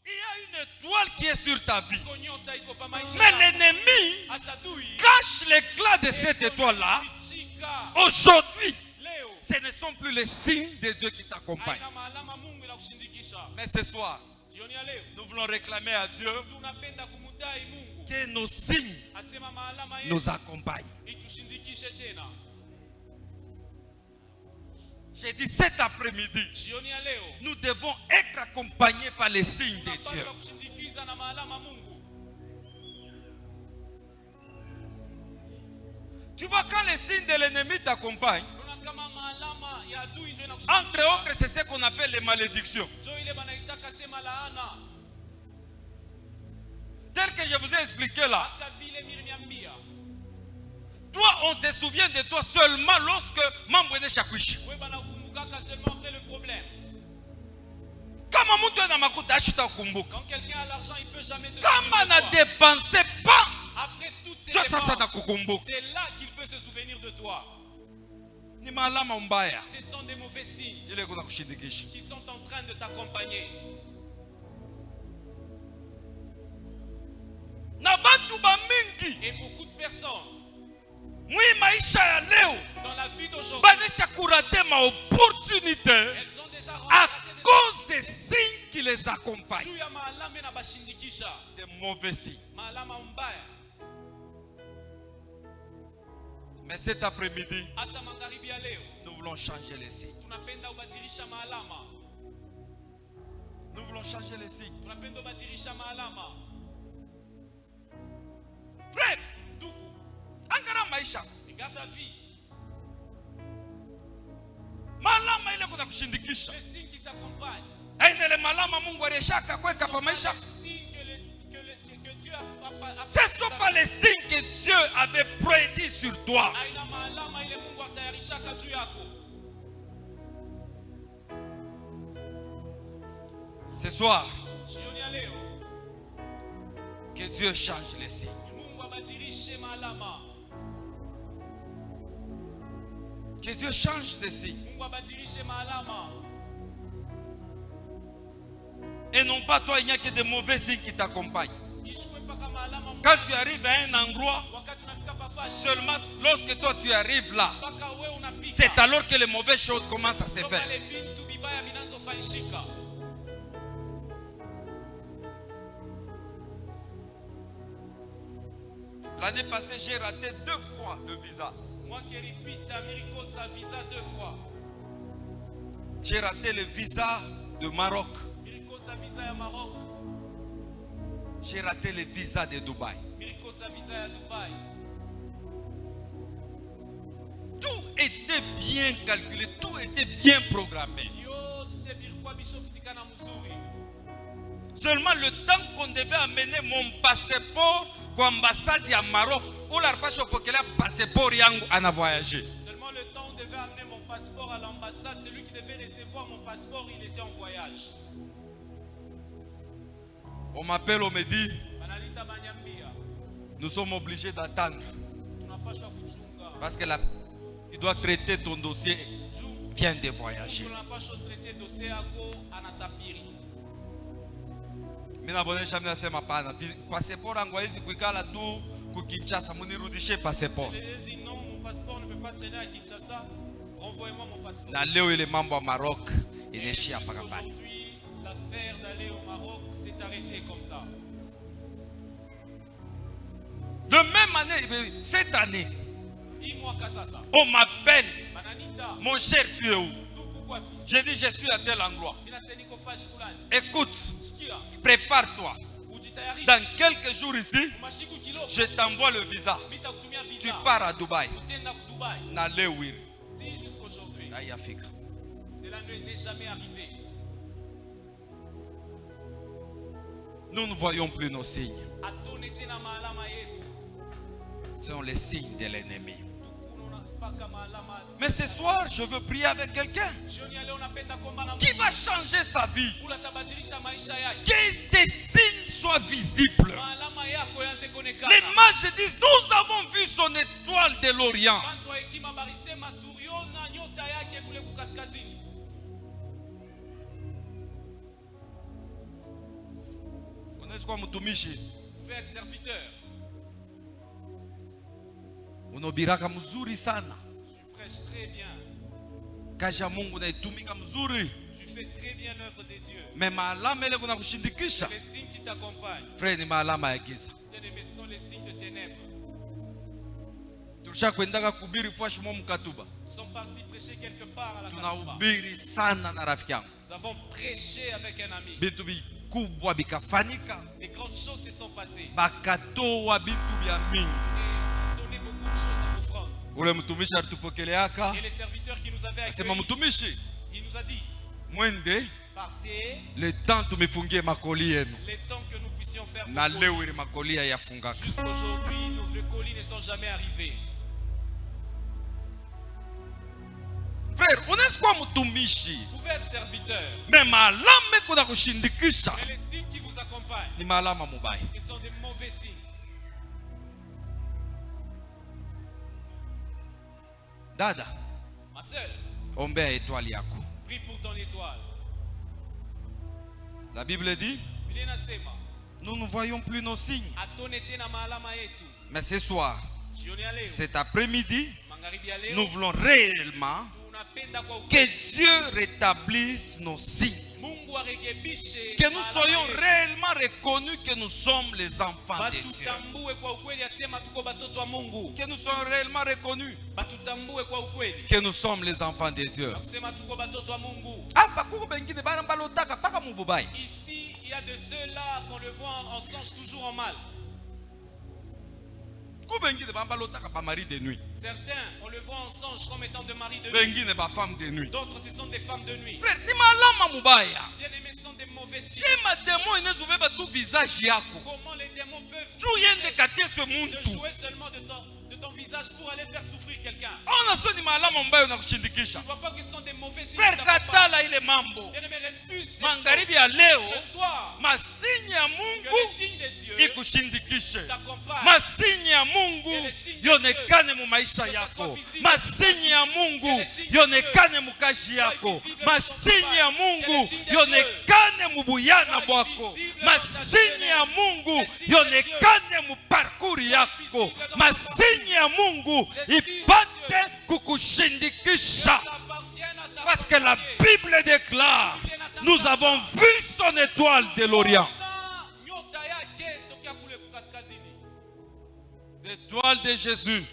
Il y a une étoile qui est sur ta vie. Mais l'ennemi cache l'éclat de cette étoile-là. Aujourd'hui, ce ne sont plus les signes de Dieu qui t'accompagnent. Mais ce soir, nous voulons réclamer à Dieu que nos signes nous accompagnent. J'ai dit cet après-midi, nous devons être accompagnés par les signes de Dieu. Tu vois, quand les signes de l'ennemi t'accompagnent, entre autres, c'est ce qu'on appelle les malédictions. Tel que je vous ai expliqué là. Toi, on se souvient de toi seulement lorsque Mambwene Shakwishi. Quand quelqu'un a l'argent, il ne peut jamais se souvenir de toi. Après toutes ces dépenses, c'est là qu'il peut se souvenir de toi. Ce sont des mauvais signes qui sont en train de t'accompagner. Et beaucoup de personnes dans la vie d'aujourd'hui, elles ont déjà à cause des signes qui les accompagnent. Des mauvais signes. Mais cet après-midi, nous voulons changer les signes. Nous voulons changer les signes. Frère, regarde ta vie. Les signes qui t'accompagnent. Ce ne sont pas les signes que Dieu avait prédits sur toi. Ce soir, que Dieu change les signes. Que Dieu change les signes. Et non pas toi, il n'y a que des mauvais signes qui t'accompagnent. Quand tu arrives à un endroit, seulement lorsque toi tu arrives là, c'est alors que les mauvaises choses commencent à se faire. L'année passée, j'ai raté 2 fois le visa. Moi qui répète Americosa visa 2 fois. J'ai raté le visa de Maroc. Americosa visa à Maroc. J'ai raté le visa de Dubaï. Americosa visa à Dubaï. Tout était bien calculé, tout était bien programmé. Seulement le temps qu'on devait amener mon passeport à l'ambassade à Maroc, où l'arpachon pour qu'il ait passeport en a voyagé. Seulement le temps où on devait amener mon passeport à l'ambassade, celui qui devait recevoir mon passeport, il était en voyage. On m'appelle, on me dit, nous sommes obligés d'attendre. Parce que il doit traiter ton dossier, vient de voyager. Mina bone jamais nasema pana passeport yangu haizi kuikala tu kukinchasa munirudishie passeport. Non, mon passeport ne peut pas traîner à Kinshasa. Renvoyez-moi mon passeport. Na leo ile mambo ya Maroc inaishia paka pale. Aujourd'hui, l'affaire d'aller au Maroc s'est arrêtée comme ça. De même année, cette année, on m'appelle. Mon cher, tu es où? J'ai dit, je suis à tel endroit. Écoute, prépare-toi. Dans quelques jours ici, je t'envoie le visa. Tu pars à Dubaï. Dis jusqu'aujourd'hui. Cela n'est jamais arrivé. Nous ne voyons plus nos signes. Ce sont les signes de l'ennemi. Mais ce soir, je veux prier avec quelqu'un qui va changer sa vie. Que tes signes soient visibles. Les mages disent, nous avons vu son étoile de l'Orient. Unaweza mtumishi. Vous pouvez être serviteur. Unobiraka mzuri sana. Tu prêches très bien. Kazi ya Mungu naitumika mzuri. Tu fais très bien l'œuvre de Dieu. Mais maalama ile kuna kushindikisha. Les signes qui t'accompagnent, Frère, ni maalama ya giza. bien-aimés, sont les signes de ténèbres. Tulishakwendaka kuhubiri fashi mwa Mkatuba. Nous sommes partis prêcher quelque part à la Katuba. Tunahubiri sana na rafiki yangu. Nous avons prêché avec un ami. Bitu vikubwa bikafanyika. Des grandes choses se sont passées. Bakatoa bitu bya mingi. Et on a donné beaucoup de choses en offrande. Ule mtumishi alitupokeleaka. Et les serviteurs qui nous avaient Asema accueillis, mtumishi, il nous a dit, mwende partez le temps tumefungie makoli yenu. les temps que nous puissions faire. Na vos leo ile makoli yafungaka. colis. Jusqu'aujourd'hui, les colis ne sont jamais arrivés. Frère, unaweza kuwa mtumishi. Vous pouvez être serviteur, Mais maalama kuna kushindikisha. mais les signes qui vous accompagnent, Ni maalama mubaya. ce sont des mauvais signes. Dada, Ma soeur, ombea étoile yako. prie pour ton étoile. La Bible dit, Biblia inasema, nous ne voyons plus nos signes. atonete na maalama yetu. Mais ce soir, Jioni ya leo, cet après-midi, magharibi ya leo, nous voulons réellement tunapenda kwa que ukweli Dieu rétablisse nos signes. Mungu arekebishe Que nous maalama soyons yetu. réellement reconnus que nous sommes les enfants de Dieu. Batutambue kwa ukweli, asema tuko batoto wa Mungu. Que nous soyons réellement reconnus Batutambue kwa ukweli, que nous sommes les enfants de Dieu. kusema tuko batoto wa Mungu. Hapa kuko bengine bana balotaka paka mububai. Ici, il y a de ceux-là qu'on le voit en songe toujours en mal. Kuko bengine bana balotaka ba mari de nuit. Certains, on le voit en songe comme étant de mari de nuit. Bengine ba femme de nuit. D'autres, ce sont des femmes de nuit. Frère, ni malama mubaya. Bien-aimés, ce sont des mauvais signes. Chema démon inazobeba tu visage yako. Comment les démons peuvent Tu yende kate ce se muntu. jouer seulement de ton visage pour aller faire souffrir quelqu'un? Ona so ni malama mbaya unakushindikisha. Tu ne vois pas que ce sont des mauvais signes. Frère, qui t'accompagnent. katala ile mambo. Bien-aimés, refuse cette Magharibi chose. ya leo, Ce soir, masinyi ya que Mungu les signes de Dieu ikushindikishe. t'accompagnent. Masinyi ya Mungu yonekane mu maisha yako. Masinyi ya Mungu yonekane mu kazi yako. Masinyi ya Mungu yonekane mu buyana bwako. Masinyi ya Mungu yonekane mu parcours yako. Masinyi ya Mungu ipate kukushindikisha. Ça appartienne à ta Parce que la Bible déclare, nous avons vu son étoile de l'Orient. nyota yake tokea kule kaskazini. L'étoile de Jésus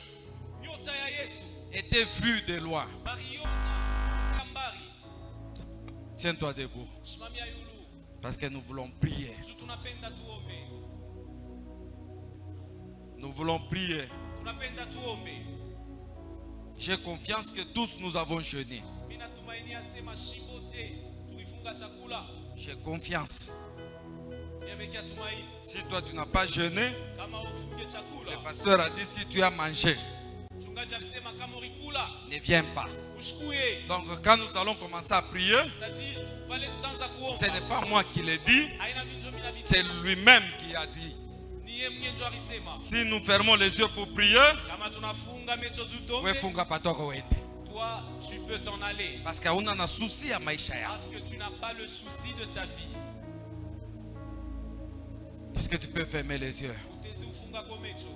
Nyota ya Yesu était vue de loin. bariona kambari. Tiens-toi debout. Shimamia yulu. Parce que nous voulons prier. Juu tunapenda tuombe. Nous voulons prier. Tunapenda tuombe. J'ai confiance que tous nous avons jeûné. Mimi natumaini asema shibote tulifunga chakula. J'ai confiance. Yamekia tumaini. Si toi tu n'as pas jeûné, Kama ufunge chakula. le pasteur a dit si tu as mangé, Mchungaji alisema kama ulikula ne viens pas. ushikuye. Donc quand nous allons commencer à prier, C'est-à-dire pale tutaanza kuomba. ce n'est pas moi qui l'ai dit, Haina minjo mimi na c'est lui-même qui a dit. Ni yeye mwenyewe ndio alisema. Si nous fermons les yeux pour prier, Kama tunafunga macho tutombe. wewe funga patoko wende. Toi, tu peux t'en aller. Parce que hauna na souci ya maisha yako. Parce que tu n'as pas le souci de ta vie. Est-ce que tu peux fermer les yeux? Utezi ufunga kwa macho.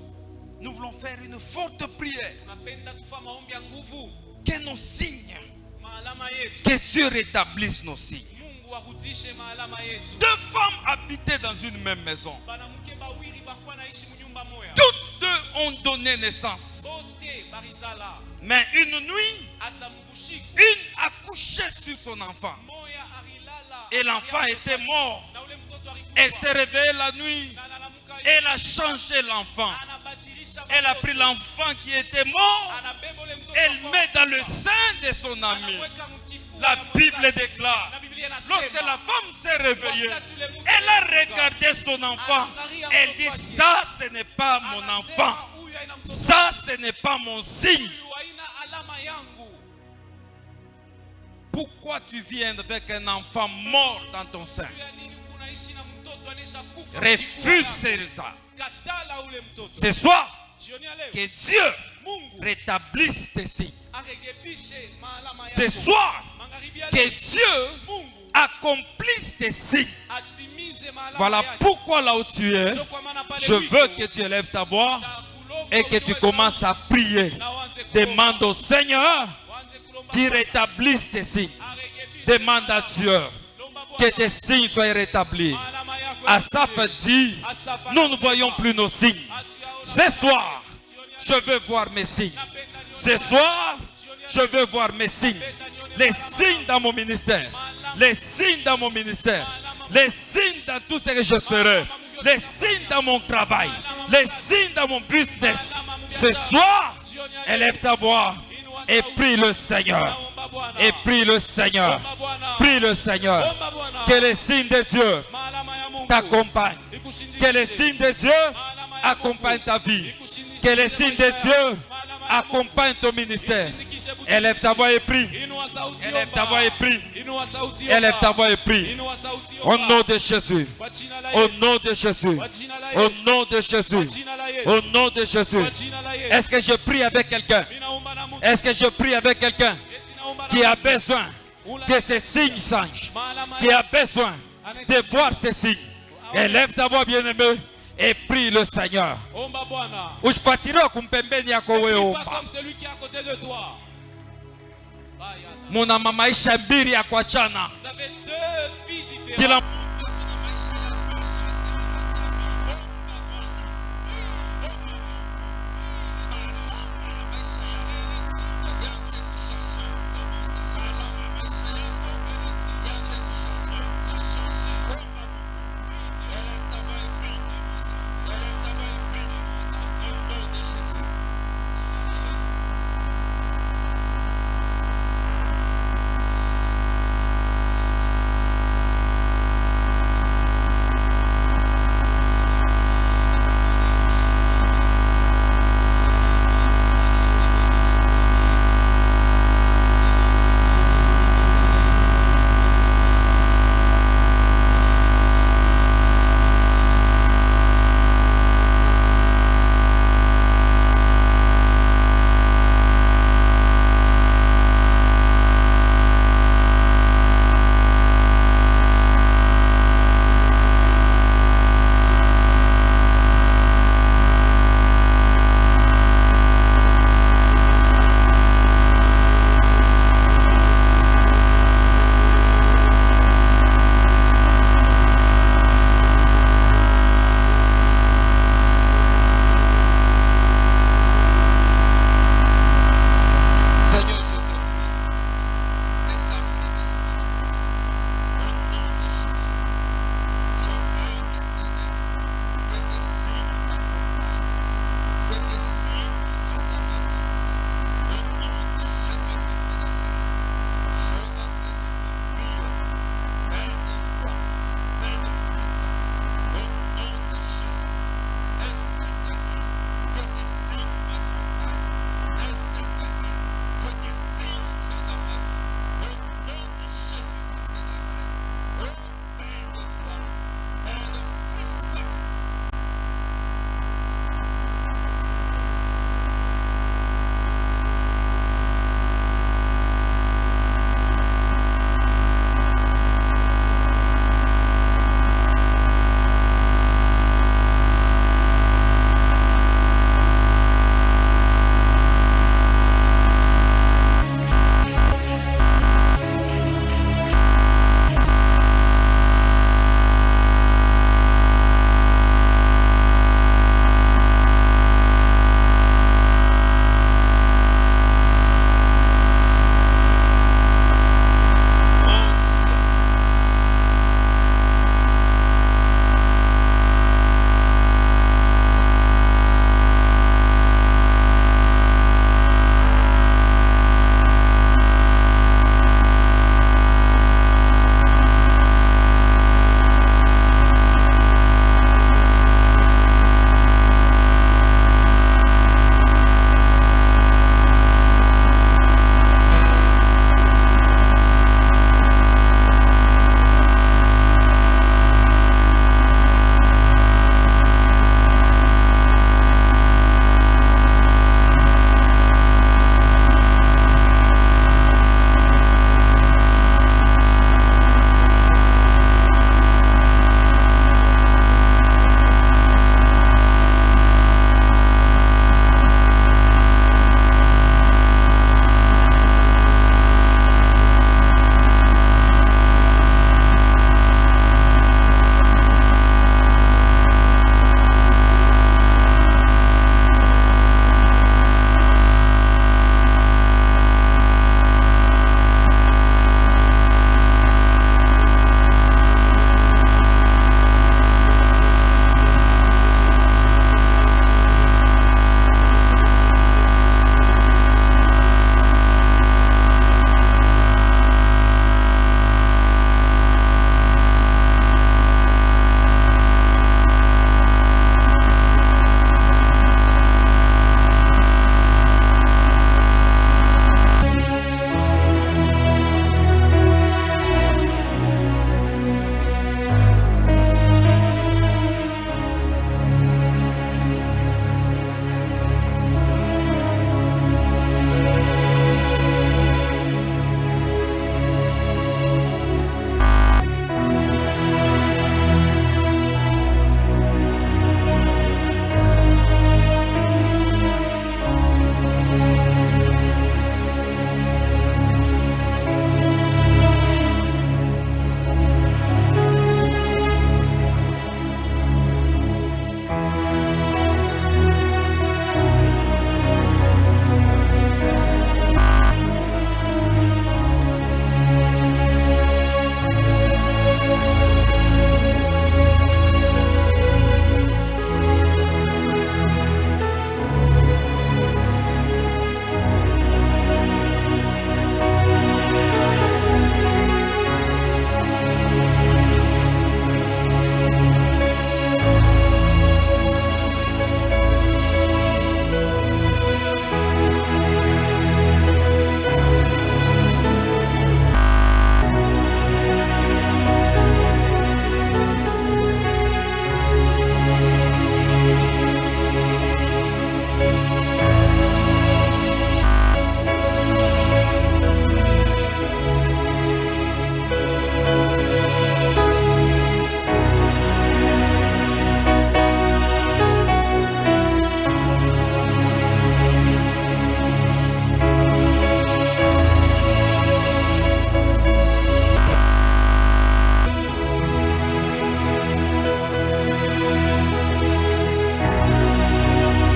Nous voulons faire une forte prière. Tunapenda kufa maombi ya nguvu. Que nos signes, Maalama yetu. que Dieu rétablisse nos signes. Mungu arudishe maalama yetu. Deux femmes habitaient dans une même maison. Banamuke bawiri bakuwa naishi munyumba moya. Toutes deux ont donné naissance. Bote barizala. Mais une nuit, Asa mbushiko. une a couché sur son enfant. Moya arilala. Et l'enfant était mort. Na ule mtoto alikufa. Elle s'est réveillée la nuit. Na analamuka Elle a changé l'enfant. anabadilisha Elle a mtoto. pris l'enfant qui était mort. Anabeba ule mtoto Elle kwa met dans le kufa. sein de son ami. Anaweka mkifua La ya Bible mwenzake. déclare, Na Biblia inasema, lorsque la femme s'est réveillée, elle a regardé son enfant. Elle dit, ça ce n'est pas mon anasema, enfant. huyu haina mtoto. Ça ce n'est pas mon signe. Huyu haina alama yangu. Pourquoi tu viens avec un enfant mort dans ton sein? Juu ya nini kunaishi na mtoto anesha kufa Refuse ça. katala ule mtoto. Ce soir, Jioni ya leo, que Dieu Mungu rétablisse tes signes. arekebishe maalama Ce yako. soir, Magharibi ya que leo, Dieu Mungu accomplisse tes signes. atimize Voilà pourquoi là où tu es, je veux que tu élèves ta voix et que tu commences à prier. Demande au Seigneur qu'il rétablisse tes signes. Demande à Dieu que tes signes soient rétablis. Asaph dit, nous ne voyons plus nos signes. Ce soir, je veux voir mes signes. Ce soir, je veux voir mes signes. Les signes dans mon ministère. Les signes dans mon ministère. Les signes dans tout ce que je ferai. Les signes dans mon travail. Les signes dans mon business. Ce soir, élève ta voix et prie le Seigneur. Et prie le Seigneur. Prie le Seigneur. Que les signes de Dieu t'accompagnent. Que les signes de Dieu accompagnent ta vie. Que les signes de Dieu accompagnent ton ministère. Élève ta voix et prie. Élève ta voix et prie. Élève ta voix et prie. Au nom de Jésus. Au nom de Jésus. Au nom de Jésus. Au nom de Jésus. Est-ce que je prie avec quelqu'un? Est-ce que je prie avec quelqu'un qui a besoin que ces signes changent? Qui a besoin de voir ces signes? Élève ta voix, bien-aimé, et prie le Seigneur. Usifuatilie kumpembeni yako wewe omba. Comme celui qui est à côté de toi. Muna maisha mbili ya kuachana. Vous avez deux vies différentes. Kila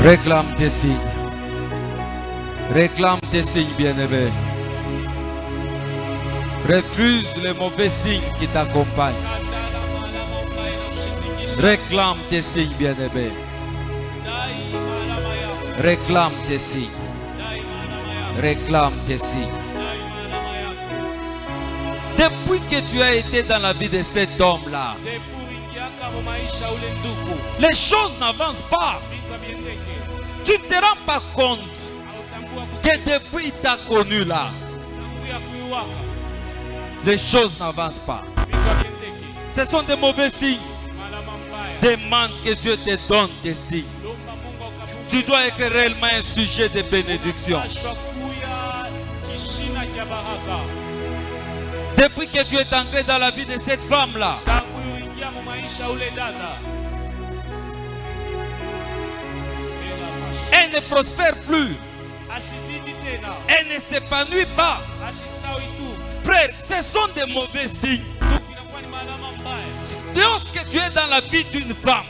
Réclame tes signes. Réclame tes signes, bien-aimé. Refuse les mauvais signes qui t'accompagnent. Réclame tes signes, bien-aimé. Réclame tes signes. Réclame tes signes. Depuis que tu as été dans la vie de cet homme-là, les choses n'avancent pas. Tu ne te rends pas compte que depuis qu'il t'a connu là, les choses n'avancent pas. Ce sont des mauvais signes. Demande que Dieu te donne des signes. Tu dois être réellement un sujet de bénédiction. Depuis que tu es entré dans la vie de cette femme-là, elle ne prospère plus. Elle ne s'épanouit pas. Frère, ce sont des mauvais signes. Lorsque tu es dans la vie d'une femme,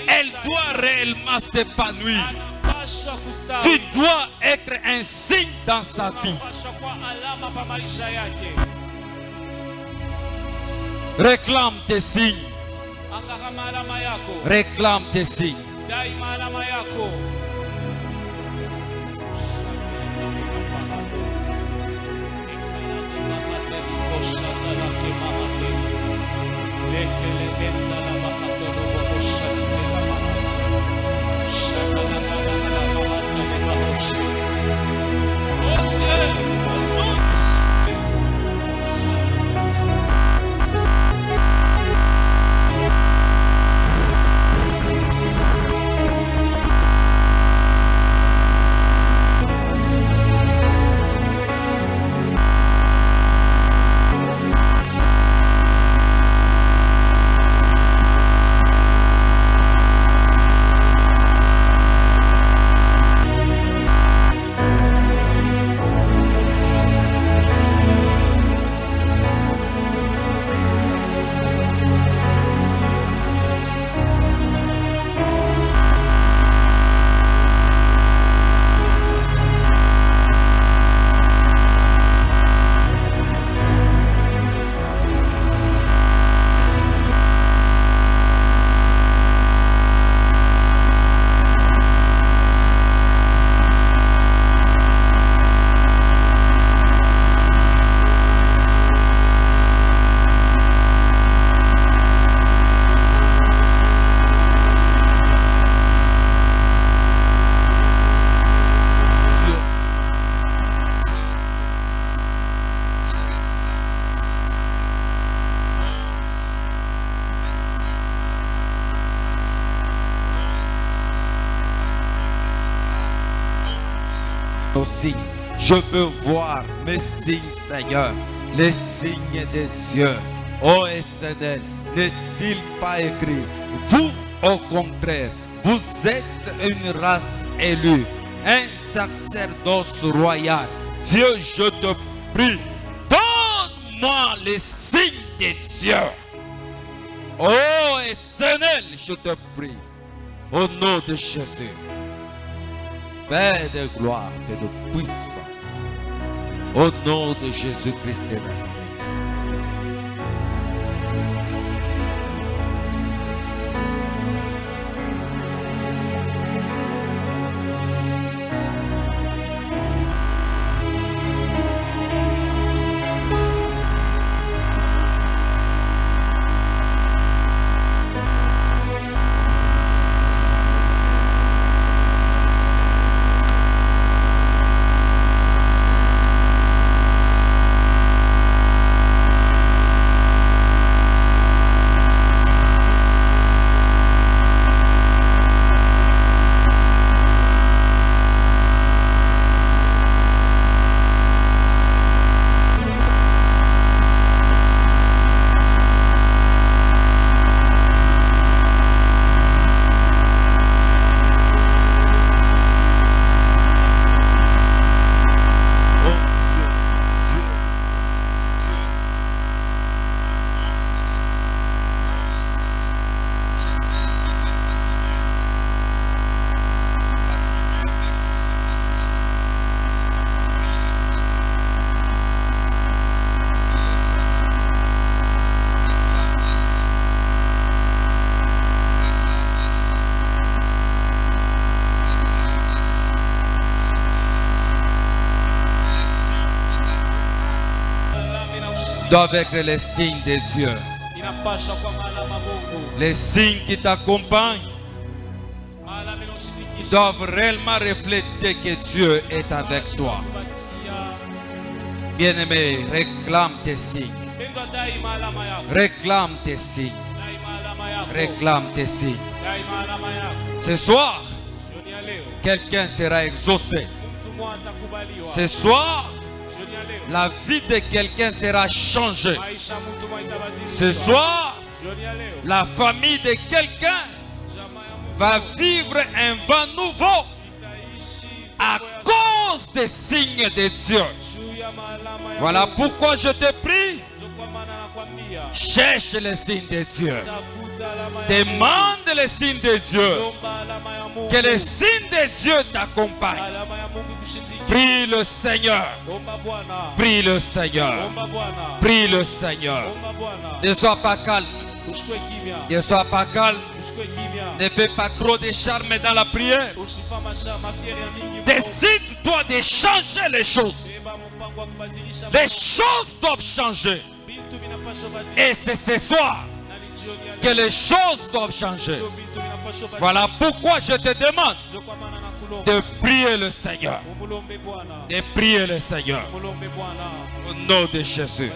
elle doit réellement s'épanouir. Tu dois être un signe dans sa vie. Réclame tes signes. Réclame tes signes. Nos signes. Je veux voir mes signes, Seigneur, les signes de Dieu. Ô Éternel, n'est-il pas écrit? Vous, au contraire, vous êtes une race élue, un sacerdoce royal. Dieu, je te prie, donne-moi les signes de Dieu. Ô Éternel, je te prie, au nom de Jésus. Père de gloire et de puissance, au nom de Jésus-Christ de Nazareth. doivent être les signes de Dieu. Les signes qui t'accompagnent doivent réellement refléter que Dieu est avec toi. Bien-aimé, réclame tes signes. Réclame tes signes. Réclame tes signes. Ce soir, quelqu'un sera exaucé. Ce soir, la vie de quelqu'un sera changée. Ce soir, la famille de quelqu'un va vivre un vent nouveau à cause des signes de Dieu. Voilà pourquoi je te prie, cherche les signes de Dieu. Demande les signes de Dieu. Que les signes de Dieu t'accompagnent. Prie le Seigneur. Prie le Seigneur. Prie le Seigneur. Ne sois pas calme. Ne sois pas calme. Ne fais pas trop de charme dans la prière. Décide-toi de changer les choses. Les choses doivent changer. Et c'est ce soir que les choses doivent changer. Voilà pourquoi je te demande de prier le Seigneur. De prier le Seigneur. Au nom de Jésus.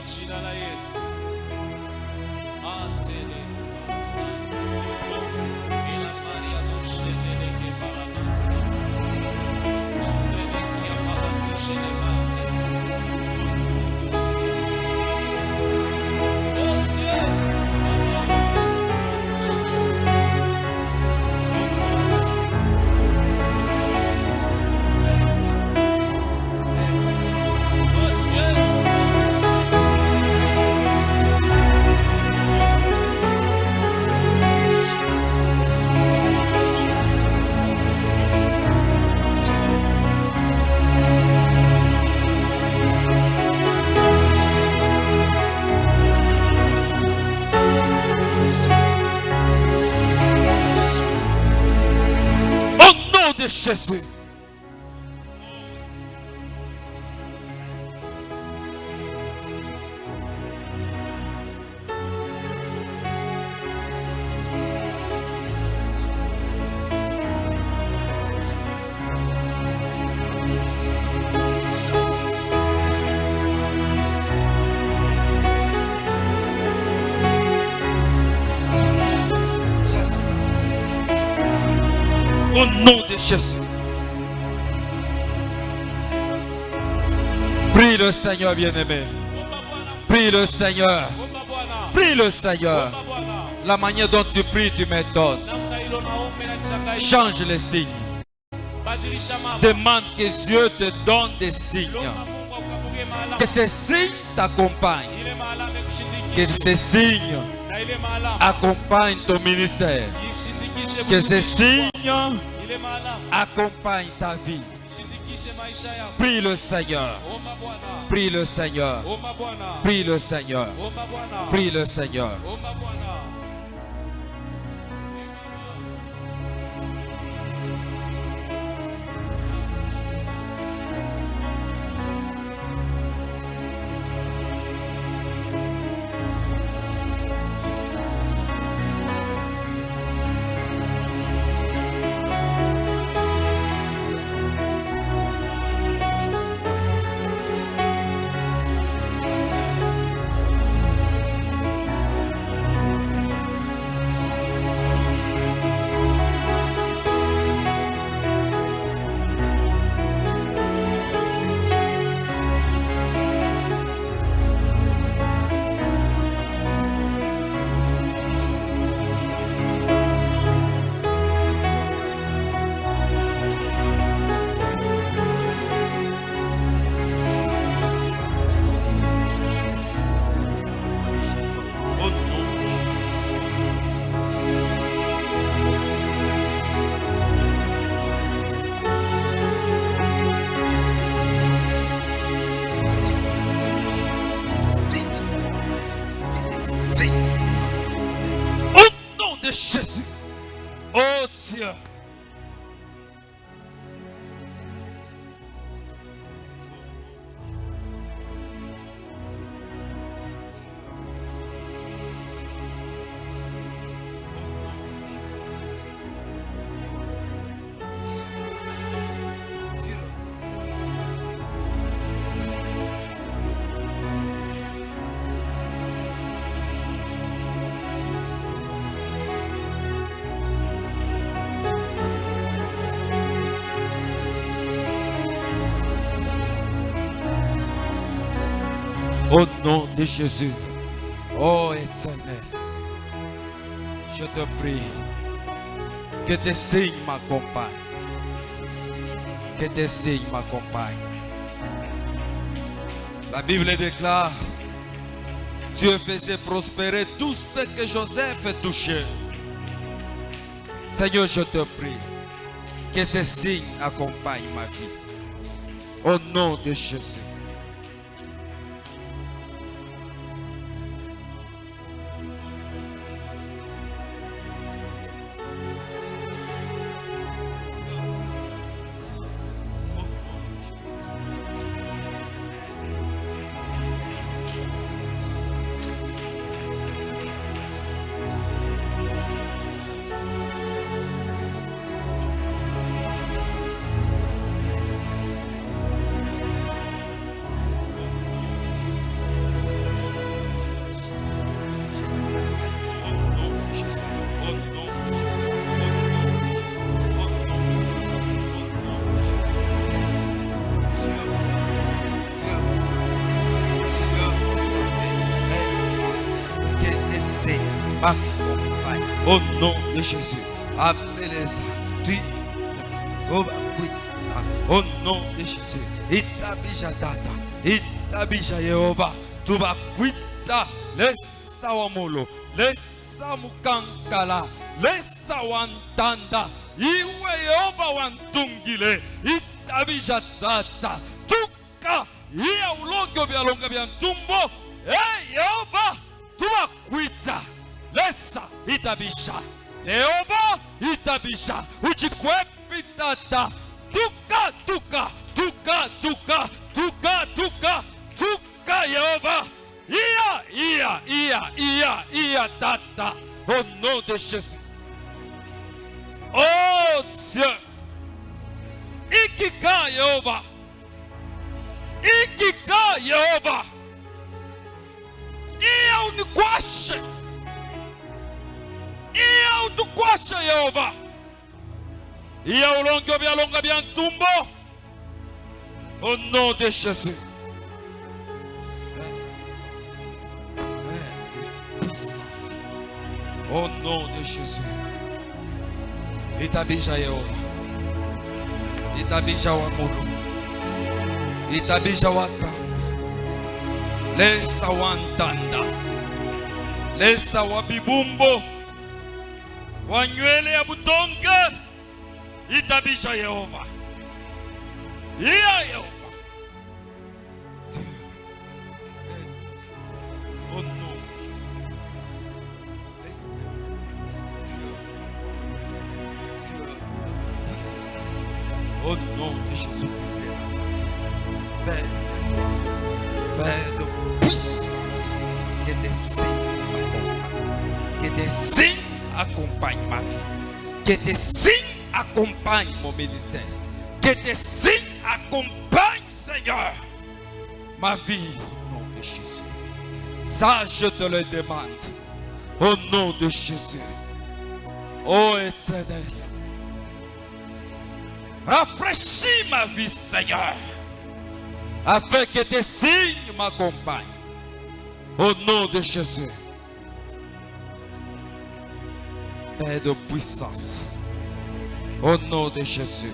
Jésus. Au nom de Jésus. Prie le Seigneur bien-aimé. Prie le Seigneur. Prie le Seigneur. La manière dont tu pries, tu m'étonnes. Change les signes. Demande que Dieu te donne des signes. Que ces signes t'accompagnent. Que ces signes accompagnent ton ministère. Que ces signes accompagnent ta vie. Prie le Seigneur. Prie le Seigneur. Prie le Seigneur. Prie le Seigneur. De Jésus. Oh Dieu. Au nom de Jésus. Oh Éternel, je te prie que tes signes m'accompagnent. Que tes signes m'accompagnent. La Bible déclare, Dieu faisait prospérer tout ce que Joseph touchait. Seigneur, je te prie que ces signes accompagnent ma vie. Au nom de Jésus. Au nom de Jésus, appelez-ça. Au nom de Jésus, itabija data, itabija Yehova, tu vas quitter les sawamolo, les samukankala, les sawantanda, iwe Yehova wantungile, itabija data, tuka, iya ulongo bialonga biantumbo, Yehova, tu vas quitter. Lesa itabisha. Yehova itabisha. Uchikwepitata. Tuka, tuka, tuka, tuka, tuka, tuka, tuka, Yehova. Ia, tata. Au nom de Jésus. Oh Dieu. Ikika, Yehova. Ikika, Yehova. Ia unikwashe. Ia utukwashe Yehova. Ia ulongo bialonga biantumbo. Au nom de Jésus. Au nom de Jésus. Itabija Yehova. Itabija wa mulu. Itabija wa tanda. Lesa wantanda. Lesa wa bibumbo. Wanywele ya butonge. Itabisha Yehova. Iya Yehova. Au nom de Jésus. Au nom de Jésus-Christ de Nazareth. Père de puissance. Que tes signes m'accompagnent. Que tes signes accompagnent ma vie. Que tes signes accompagnent mon ministère. Que tes signes accompagnent, Seigneur, ma vie au nom de Jésus. Ça, je te le demande. Au nom de Jésus. Ô Éternel, rafraîchis ma vie, Seigneur, afin que tes signes m'accompagnent. Au nom de Jésus. Père de puissance. Au nom de Jésus.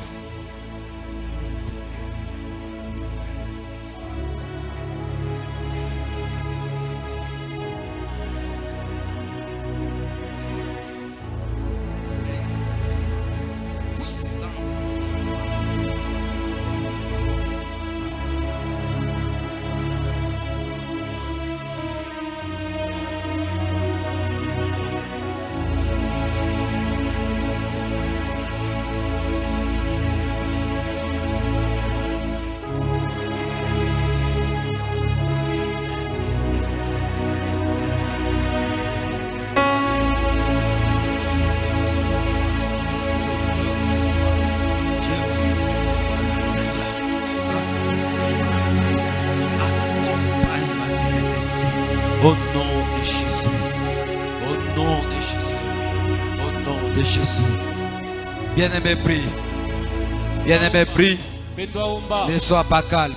Au nom de Jésus. Au nom de Jésus. Au nom de Jésus. Bien-aimé, prie. Bien-aimé, prie. Ne sois pas calme.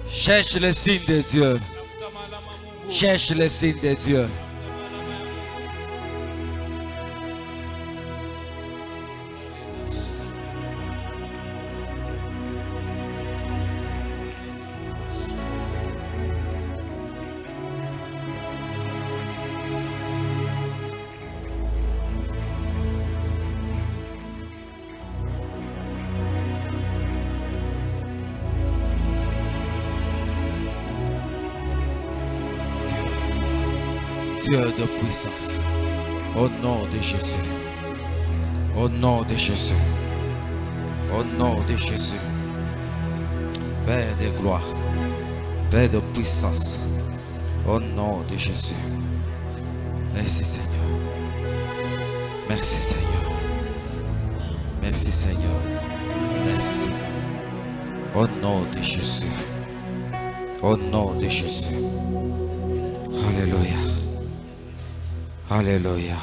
Cherche les signes de Dieu. Cherche les signes de Dieu. Dieu de puissance, au nom de Jésus, au nom de Jésus, au nom de Jésus, Père de gloire, Père de puissance, au nom de Jésus. Merci Seigneur, merci Seigneur, merci Seigneur, merci Seigneur, au nom de Jésus, au nom de Jésus. Alléluia. Alléluia.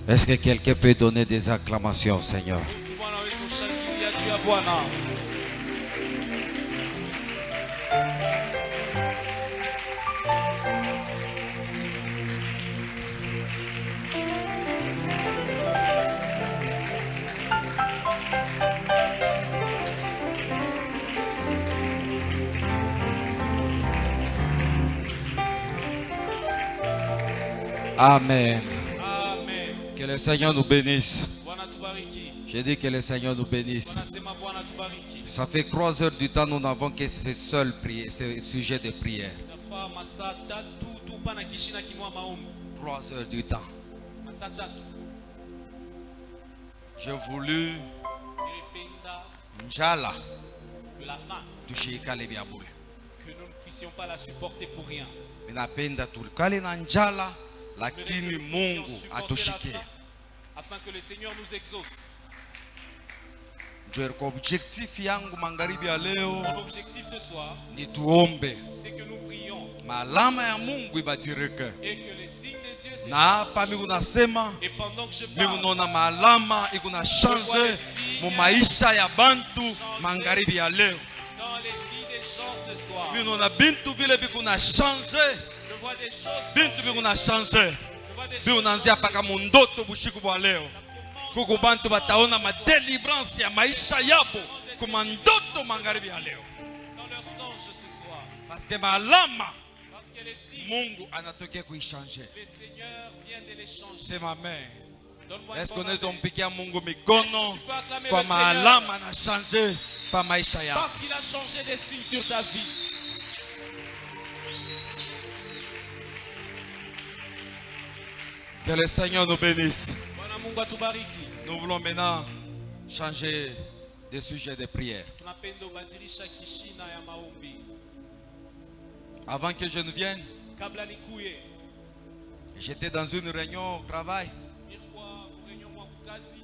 Est-ce que quelqu'un peut donner des acclamations, Seigneur? Amen. Amen. Que le Seigneur nous bénisse. J'ai dit que le Seigneur nous bénisse. Ça fait 3 heures du temps, nous n'avons que ce seul ce sujet de prière. 3 heures du temps. J'ai voulu Njala que la faim, que nous ne puissions pas la supporter pour rien. Ninapenda tukale na njala lakini Mungu atushikie. Afin que le Seigneur nous exauce. Mon objectif yangu magharibi ya leo Mon objectif ce soir, ni tuombe c'est que nous prions malama ya Mungu ibadirike. et que les signes de Dieu Na hapa mimi unasema et pendant que je mimi parle, unaona malama ikuna change mu maisha ya bantu magharibi ya leo. dans les vies des gens ce soir, Mimi unaona bintu vile bikuna change, je vois des choses bintu bikuna change. je vois des Mimi choses unaanzia paka mundoto bushiku bwa leo. Kuko bantu bataona ma deliverance ya maisha yabo kuma ndoto magharibi ya leo. dans leurs songes ce soir. Parce que malama Parce que les signes, Mungu anatokea kuishanger. les seigneurs viennent de les changer. C'est ma mère. Donne-moi Est-ce ton qu'on est amen. mpikia Mungu mikono Tu peux acclamer kwa le Seigneur malama na changer pa maisha yako? parce qu'il a changé des signes sur ta vie. Que le Seigneur nous bénisse. Bwana Mungu atubariki. Nous voulons maintenant changer de sujet de prière. Tunapenda ubadilisha kishina ya maombi. Avant que je ne vienne, Kabla nikuye, j'étais dans une réunion au travail. nilikuwa kurenyo mwa kukazi.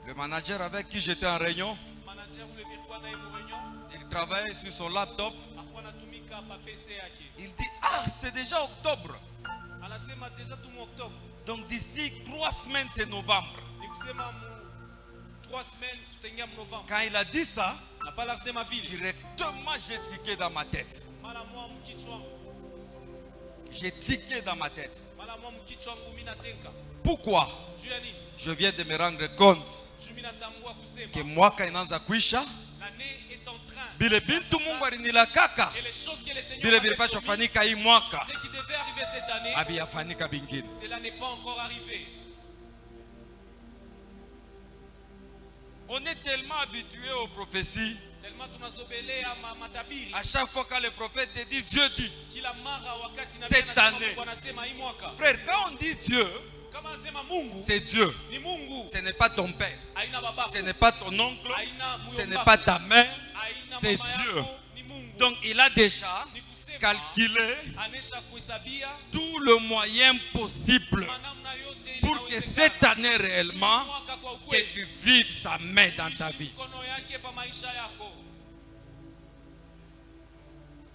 Le manager avec qui j'étais en réunion, Manager ule nilikuwa naye murenyo, il travaillait sur son laptop. alikuwa anatumika hapa PC yake. Il dit, ah, c'est déjà octobre. Anasema deja tumo Oktoba. Donc d'ici 3 semaines, c'est novembre. Nikusema mu 3 semaines tutaingia mu Novemba. Quand il a dit ça, Na pala kusema vile. directement j'ai tiqué dans ma tête. Mara mwa mkichwa wangu. J'ai tiqué dans ma tête. Mara mwa mkichwa wangu mimi natenka. Pourquoi? Juu ya nini? Je viens de me rendre compte Juu mimi natambua kusema que mwaka inaanza kuisha, l'année est en train. bile bintu Mungu alinilakaka Et les choses que le Seigneur bile avait vilipasha promis, fanyika hii mwaka ce qui devait arriver cette année, abiyafanyika bingine. cela n'est pas encore arrivé. On est tellement habitué aux prophéties. Tellement tunazobelea matabiri. À chaque fois que le prophète te dit, Dieu dit. Kila mara wakati nabii Cette anasema année. Mungu anasema hii mwaka. Frère, quand on dit Dieu, Kama anasema Mungu, c'est Dieu. ni Mungu. Ce n'est pas ton père. Haina babako. Ce n'est pas ton oncle. Haina Ce n'est muyomba. pas ta mère. Haina C'est mama Dieu. yako, ni Mungu. Donc il a déjà Ni kusema, calculé anesha kuhesabia tout le moyen possible manamna yote pour que inawezekana. cette année réellement, Mwaka kwa que ukweli. tu vives sa main dans ta vie. Mikono yake pa maisha yako.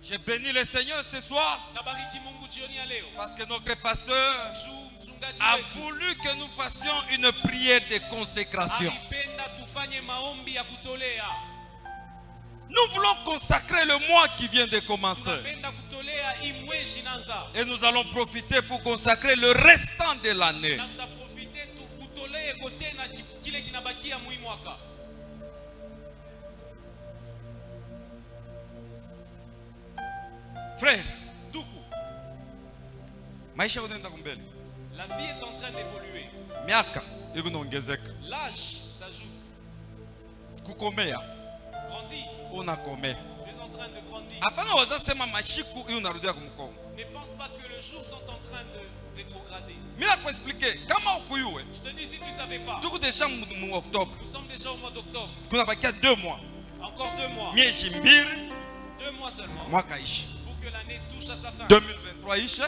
Je bénis le Seigneur ce soir Nabariki Mungu jioni ya leo. parce que notre pasteur Juu mchungaji a wetu voulu que nous fassions une prière de consécration. alipenda tufanye maombi ya kutolea. Nous voulons consacrer le mois qui vient de commencer. Tunapenda kutolea hii mwezi inaanza. Et nous allons profiter pour consacrer le restant de l'année. Na tutaprofite kutolee kote na kile kinabakia mwi mwaka. Frère, Duku, maisha yanaenda mbele. la vie est en train d'évoluer. Miaka ikunaongezeka. L'âge s'ajoute. Kukomea, Grandis. unakomea. Tu es en train de grandir. Hapana wazasema mashiku hiyo unarudia kumkongo. Ne pense pas que les jours sont en train de rétrograder. Mimi nakuexplique kama ukuyue. Je te dis si tu ne savais pas. Tuko deja mu Octobre. Nous sommes déjà au mois d'octobre. Kuna bakia 2 mois. Encore 2 mois. Miezi mbili 2 mois seulement. mwaka ishi. Pour que l'année touche à sa fin. 2023 ishi.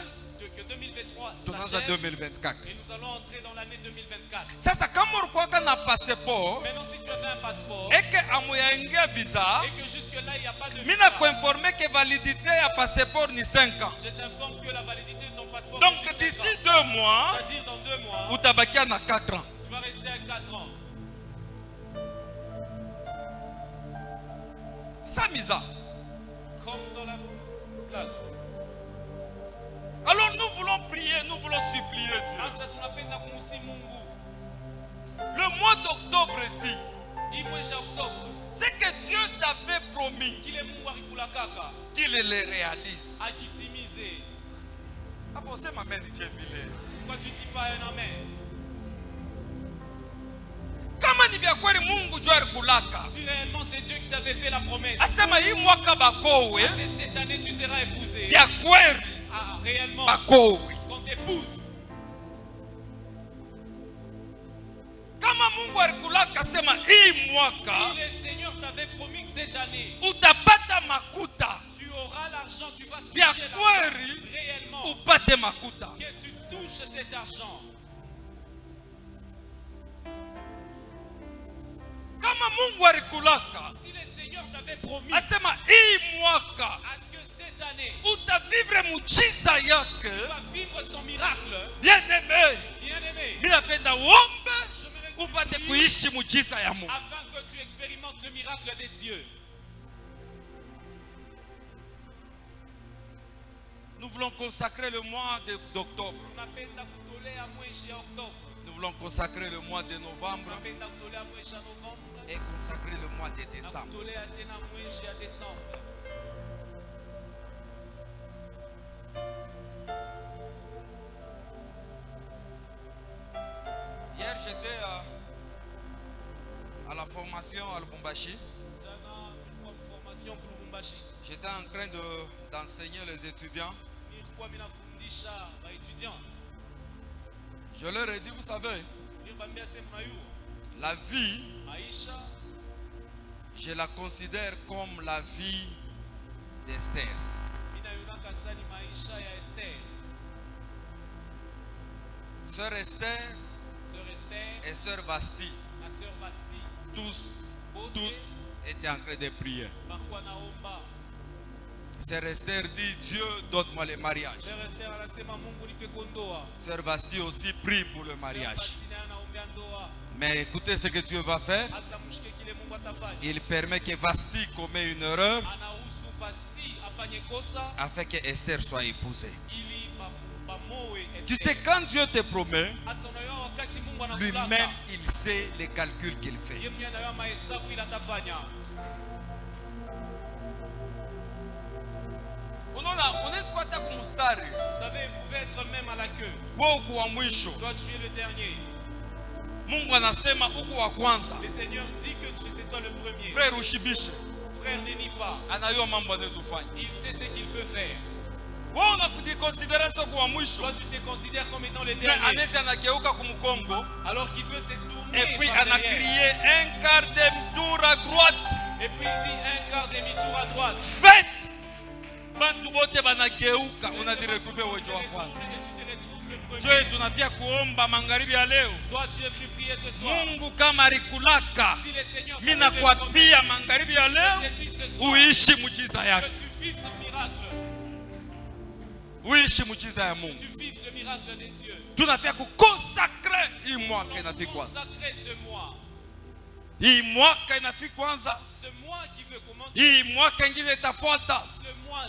Que 2023 Tunaanza s'achève. 2024. Et nous allons entrer dans l'année 2024. Sasa kama ulikuwa na passeport Maintenant, si tu avais un passeport et que amuyaingia visa, et que jusque-là, il n'y a pas de mimi visa, nakuinformer que validité ya passeport ni 5 ans. je t'informe que la validité de ton passeport Donc est juste d'ici 5 ans. 2 mois, C'est-à-dire dans 2 mois, utabakia na 4 ans. tu vas rester à 4 ans. Samiza. Comme dans la blague. Alors nous voulons prier, nous voulons supplier Dieu. Asa tunapenda kumusi Mungu. Le mois d'octobre ici, Hii mwezi ya Oktoba, c'est que Dieu t'avait promis kile Mungu alikula kaka, qu'il le réalise. akitimize. Avancez ma main, Dieu vile. Pourquoi tu dis pas un amen? Kama ni vya kweli Mungu jua alikulaka. Si réellement c'est Dieu qui t'avait fait la promesse, Asema hii mwaka bakowe c'est cette année tu seras épousé. vya kweli Ah, réellement, bakowe. qu'on t'épouse. Kama Mungu alikulaka sema hii mwaka Si le Seigneur t'avait promis que cette année, utapata makuta tu auras l'argent, tu vas vya toucher l'argent. kweli Réellement, upate makuta. que tu touches cet argent. Kama Mungu alikulaka Si le Seigneur t'avait promis asema hii mwaka à ce que cette année, utavivre mujiza tu yake. vas vivre son miracle, Bien-aimé, bien-aimé, mimi napenda uombe j'aimerais que tu upate pries kuishi mujiza ya Mungu. afin que tu expérimentes le miracle des dieux. Nous voulons consacrer le mois d'octobre. Tunapenda kutolea mwezi ya Oktoba. Nous voulons consacrer le mois de novembre Tunapenda kutolea mwezi ya Novembre. et consacrer le mois de Na décembre. kutolea tena mwezi ya Desembre. Hier, j'étais à la formation à Lubumbashi. Jana nilikuwa formation ku Lubumbashi. J'étais en train d'enseigner les étudiants. Nilikuwa minafundisha ba étudiants. Je leur ai dit, vous savez, Nilibambia sema na yuo. la vie, Maisha je la considère comme la vie d'Esther. inayonaka sani maisha ya Esther. Sœur Esther Sœur Esther, et Sœur Vasti, la sœur Basti, toutes étaient en train de prier. Bakwa naomba. Sœur Esther dit, Dieu, donne-moi le mariage. Sœur Esther anasema Mungu nipe kondoa. Sœur Vasti aussi prie pour le Sœur mariage. Basti naye anaombea ndoa. Mais écoutez ce que Dieu va faire. Asa mshike kile Mungu atafanya. Il permet que Vasti commette une erreur Anahusu Basti afanye kosa afin que Esther soit épousée. ili bamoe Esther. Tu sais, quand Dieu te promet, Asa unajua wakati Mungu lui-même, anakulaka. il sait les calculs qu'il fait. Yeye mwenyewe anajua mahesabu ila atafanya. Vous savez, vous pouvez être même à la queue. Toi, tu es le dernier. Mungu anasema uko wa kwanza. Le Seigneur dit que c'est toi le premier. Frère ushibishe. Frère, ne nie pas. Anajua mambo anazofanya. Il sait ce qu'il peut faire. Wewe unakujikonsidera sio kwa mwisho. Toi, tu te considères comme étant le Mais dernier. anaweza anageuka kumkongo Alors qu'il peut se tourner et puis par ana derrière. crié un quart de tour à droite. Et puis il dit un quart demi-tour à droite. Faites. Bantu bote banageuka unadiretrouver wewe wa kwanza. Et tu te retrouves le Je premier. tunatia kuomba magharibi ya leo. Toi, tu es venu prier ce soir. Mungu kama alikulaka, Si le Seigneur mimi t'a fait nakwapia magharibi ya je leo te dis ce soir uishi mujiza que yake. tu vives son miracle. Uishi mujiza ya Que Mungu. tu vives le miracle des dieux. Tunafia kukonsakre hii mwaka inafika kwanza. Consacrer ce mois. Hii mwaka inafika kwanza. Ce mois qui veut commencer. Hii mwaka ingine itafuata.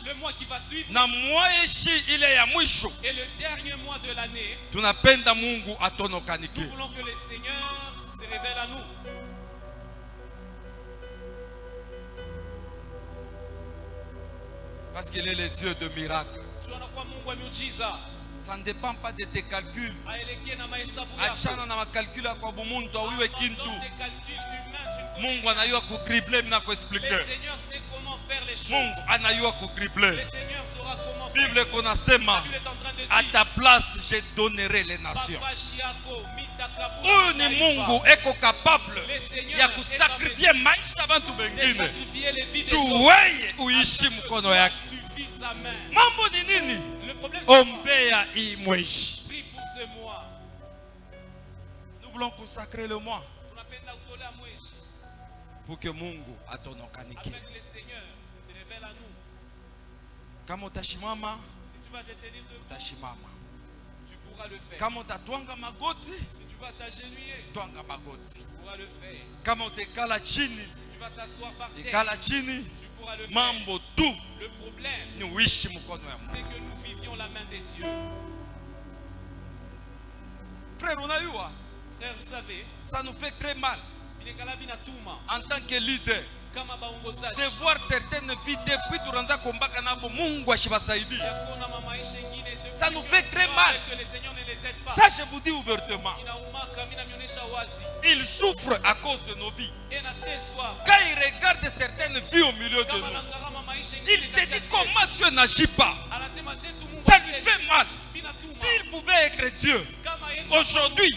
Le mois qui va suivre. Na mweshi ile ya mwisho. Et le dernier mois de l'année. Tunapenda Mungu atonokanike. Nous voulons que le Seigneur se révèle à nous. Parce qu'il est le Dieu de miracles. Ça ne dépend pas de tes calculs. Achana na makalkula kwa bumuntu awiwe kintu. Mungu anayua kukribler na kuexpliquer. Mungu anayua kukribler. Bible konasema à ta place je donnerai les nations. Huyu ni Mungu eko capable ya kusakrifie maisha bantu bengine. Tuweye uishi mkono yake. Mambo ni nini? Ombea hii mwezi. Nous voulons consacrer le mois pour que Mungu atonokanike. Kama utashimama, utashimama. Kama utatwanga magoti, twanga magoti. Kama utekala chini, ikala chini. Mambo tu ni uishi mkono ya Mungu. C'est que nous vivions la main des dieux. Frère, on a eu, frère, vous savez, ça nous fait très mal en tant que leader de voir certaines vies depuis turanza kombaka nabo Mungu ashibasaidi. Ça nous fait très mal. Ça, je vous dis ouvertement. Ils souffrent à cause de nos vies. Quand ils regardent certaines vies au milieu de nous, ils se disent comment Dieu n'agit pas. Ça lui fait mal. S'il pouvait être Dieu, aujourd'hui,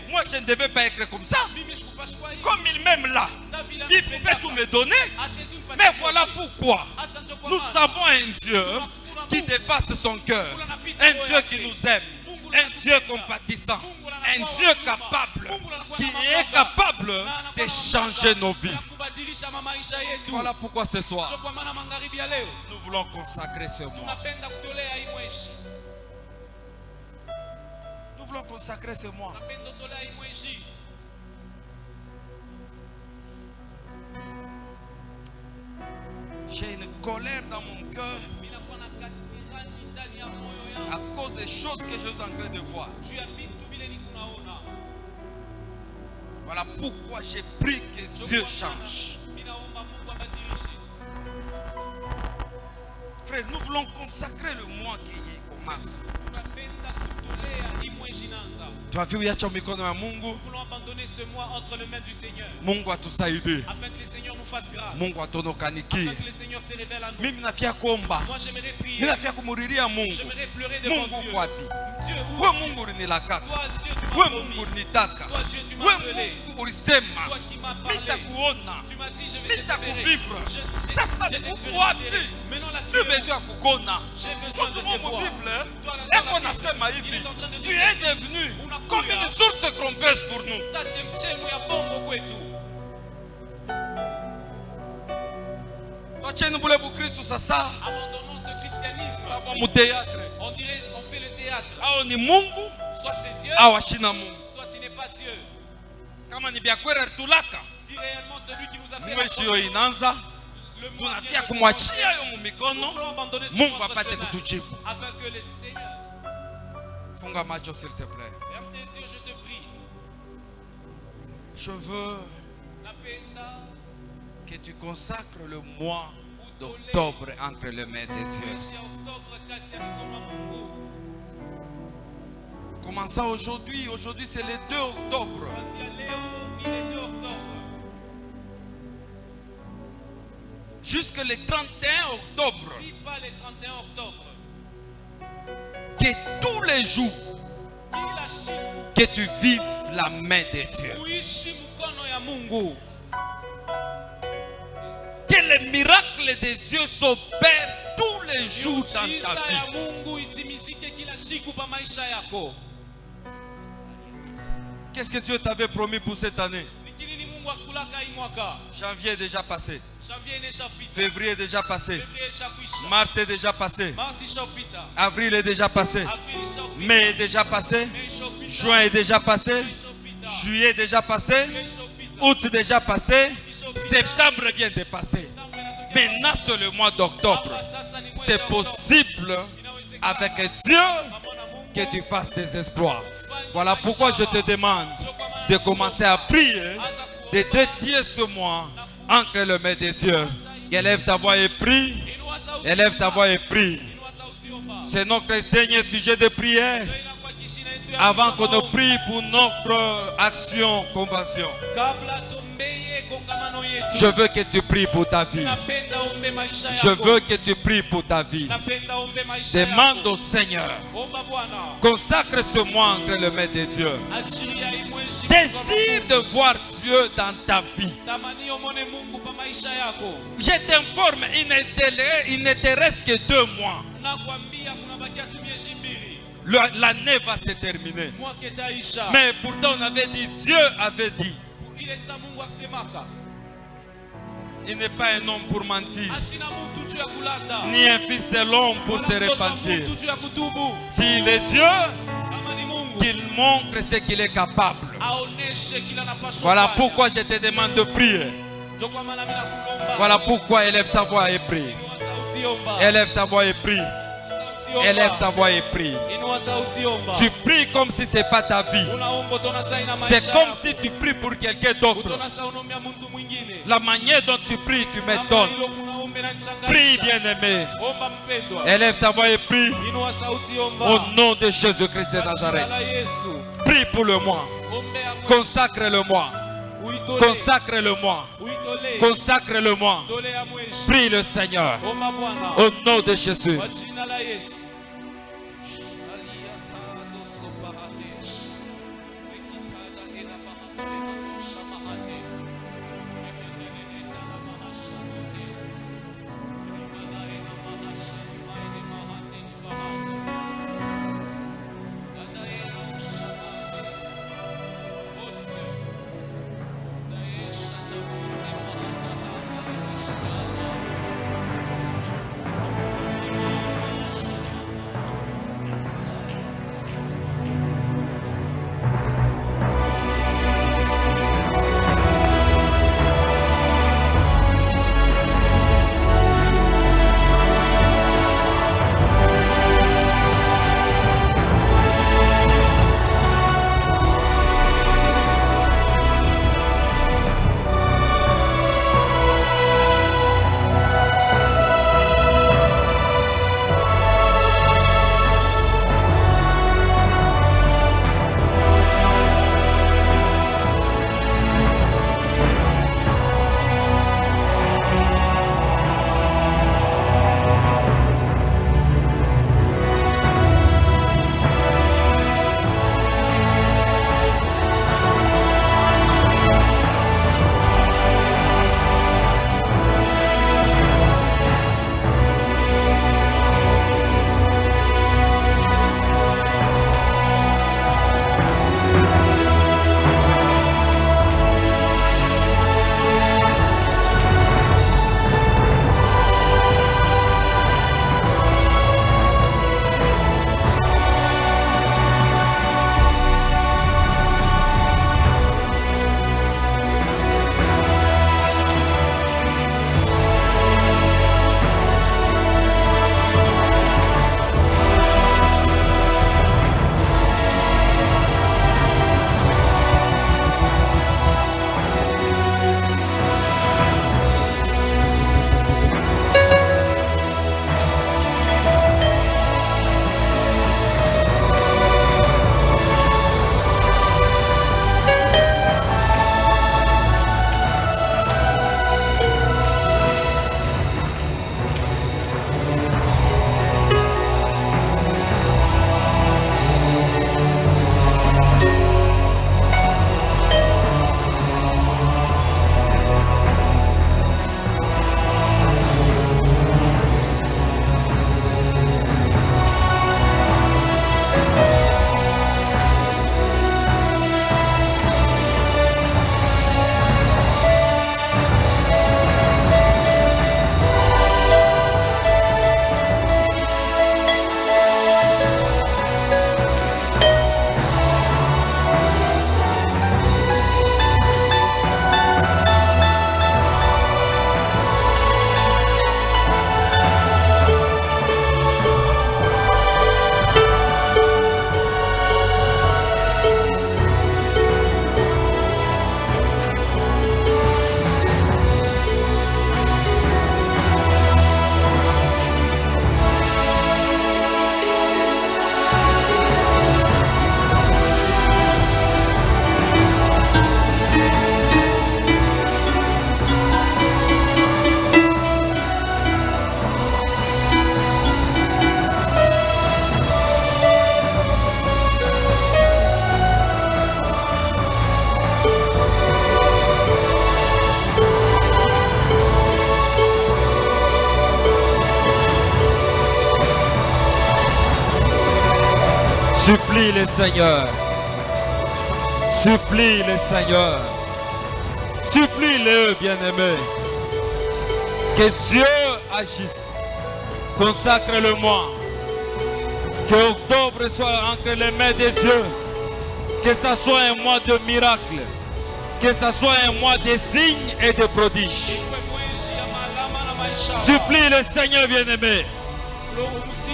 moi je ne devais pas être comme ça. Comme il m'aime là, il pouvait tout me donner. Mais voilà pourquoi nous avons un Dieu qui dépasse son cœur. Un Dieu qui nous aime. Un Dieu compatissant. Un Dieu capable, qui est capable de changer nos vies. Voilà pourquoi ce soir, nous voulons consacrer ce mois. Nous voulons consacrer ce mois. J'ai une colère dans mon cœur à cause des choses que je suis en train de voir. Voilà pourquoi j'ai pris que Dieu change. Frère, nous voulons consacrer le mois qui commence. Tu as vu où il y a mikono ya Mungu? Nous voulons abandonner ce mois entre les mains du Seigneur. Mungu atusaidie. Afin que le Seigneur nous fasse grâce. Mungu atonokaniki. Afin que le Seigneur se révèle à nous. Mimi nafia kuomba. Moi j'aimerais prier. Mimi nafia kumuriria Mungu. J'aimerais pleurer devant Mungu Dieu. wapi? Dieu, où wewe Mungu ulinilakaka. Toi Dieu tu m'as Wewe promis. Mungu ulinitaka. Toi Dieu tu m'as Wewe appelé. Mungu ulisema. Toi qui m'as parlé. Nitakuona. Tu m'as dit je vais te Nitakuvivre. verrai. Sasa Mungu wapi? Maintenant là tu Tu besoin kukona. J'ai besoin de te voir. Bible, Toi, dans la eko Bible, nasema il hivi. est en train de Tu dire es ceci. devenu Unakuya. comme une source trompeuse pour nous. Ça chemchemu ya bongo kwetu. Wacheni bule bukristo sasa. Abandonnons ce christianisme. Sababu mu théâtre. On dirait on fait le théâtre. Au ni Mungu Soit c'est Dieu, au ashina Mungu. soit il n'est pas Dieu. Kama ni byakwera tulaka. Si réellement celui qui nous a fait Mwezi yo inaanza. le mois vient Tunafia de kumwachia yo mu commencer, mikono. nous voulons abandonner ce Mungu mois entre apate ses mains, kutujibu. afin que le Seigneur, Funga macho s'il te plaît. ferme tes yeux, je te prie. Je veux Napenda que tu consacres le mois d'octobre entre les mains de Dieu. mwezi ya Oktobre kati ya mikono ya Mungu. Commençant aujourd'hui, aujourd'hui c'est le 2 octobre. Kuanzia leo ni le 2 octobre. Jusque le 31 octobre. Si pas le 31 octobre, Que tous les jours, kila siku que tu vives la main de Dieu. uishi mkono ya Mungu. Que les miracles de Dieu s'opèrent tous les jours dans Miujiza ta ya vie. Mungu itimizike kila siku pa maisha yako. Qu'est-ce que Dieu t'avait promis pour cette année? Ni nini Mungu akulaka hii mwaka? Janvier est déjà passé. Janvier inashapita. Février est déjà passé. Février ishakwisha. Mars est déjà passé. Mars ishapita. Avril est déjà passé. Avril ishapita. Mai est déjà passé. Mai ishapita. Juin est déjà passé. Mai ishapita. Juillet est déjà passé. Mai ishapita. Août déjà passé, septembre vient de passer. Maintenant c'est le mois d'octobre. C'est possible avec Dieu que tu fasses des exploits. Voilà pourquoi je te demande de commencer à prier, de dédier ce mois entre les mains de Dieu. Élève ta voix et prie. Élève ta voix et prie. C'est notre dernier sujet de prière avant qu'on ne prie pour notre action, convention. Je veux que tu pries pour ta vie. Je veux que tu pries pour ta vie. Demande au Seigneur. Consacre ce mois entre les mains de Dieu. Désire de voir Dieu dans ta vie. Je t'informe, il ne te reste que 2 mois. L'année va se terminer. Mais pourtant on avait dit, Dieu avait dit. Il n'est pas un homme pour mentir, ni un fils de l'homme pour se repentir. S'il est Dieu, qu'il montre ce qu'il est capable. Voilà pourquoi je te demande de prier. Voilà pourquoi élève ta voix et prie. Élève ta voix et prie. Élève ta voix et prie. Tu pries comme si ce n'est pas ta vie. C'est comme si tu pries pour quelqu'un d'autre. La manière dont tu pries, tu m'étonnes. Prie, bien-aimé. Élève ta voix et prie. Au nom de Jésus-Christ de Nazareth. Prie pour le moi. Consacre le moi. Consacre le moi. Consacre le moi. Prie le Seigneur. Au nom de Jésus. Supplie le Seigneur. Supplie le Seigneur. Supplie-le, bien-aimé. Que Dieu agisse. Consacre-le-moi. Que octobre soit entre les mains de Dieu. Que ce soit un mois de miracles. Que ce soit un mois de signes et de prodiges. Supplie le Seigneur, bien-aimé.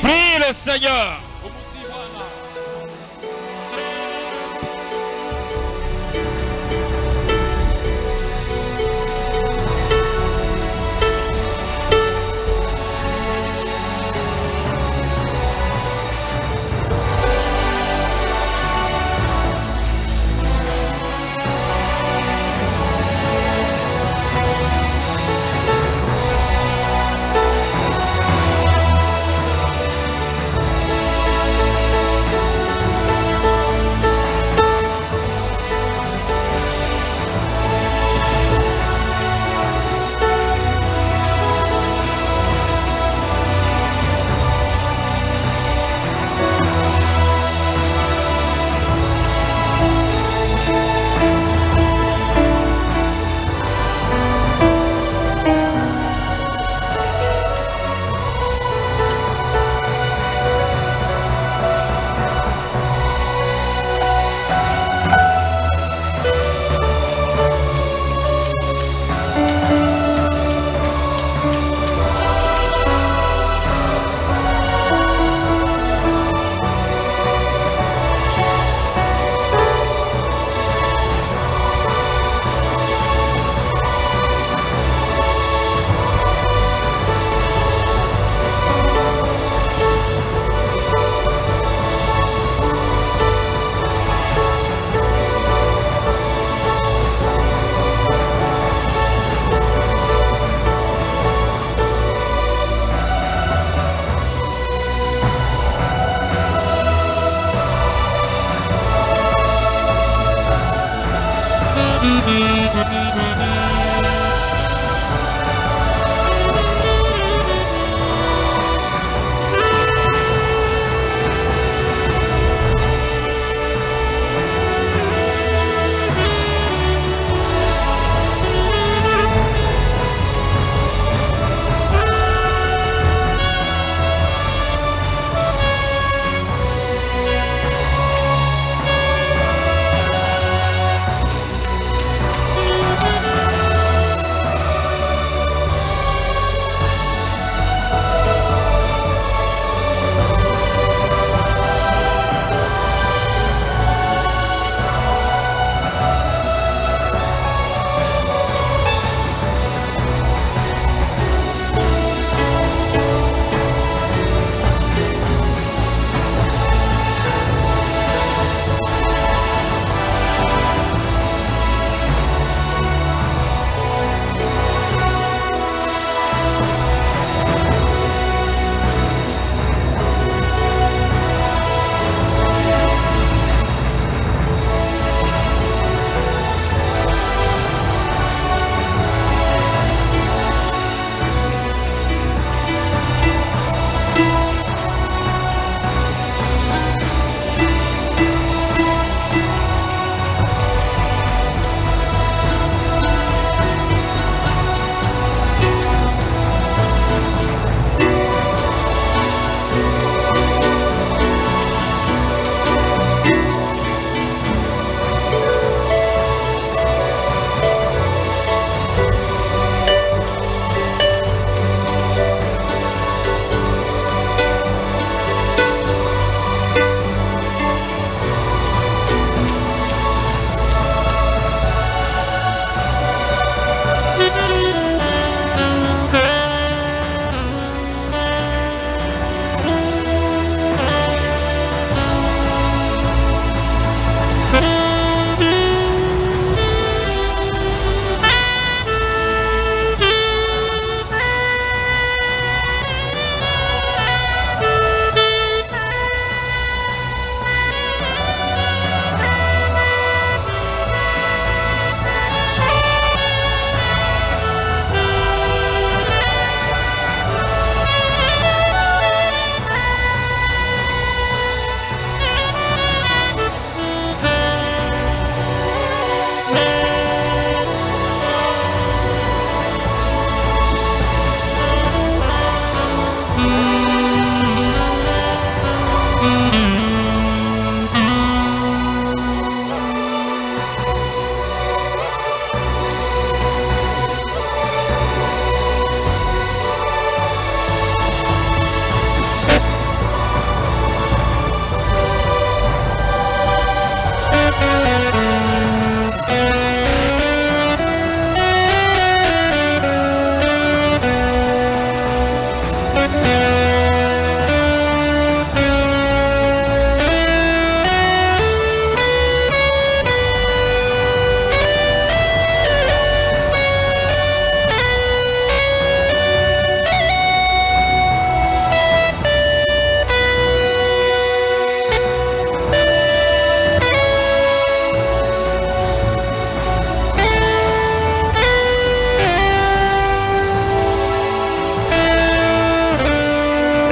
Prie le Seigneur.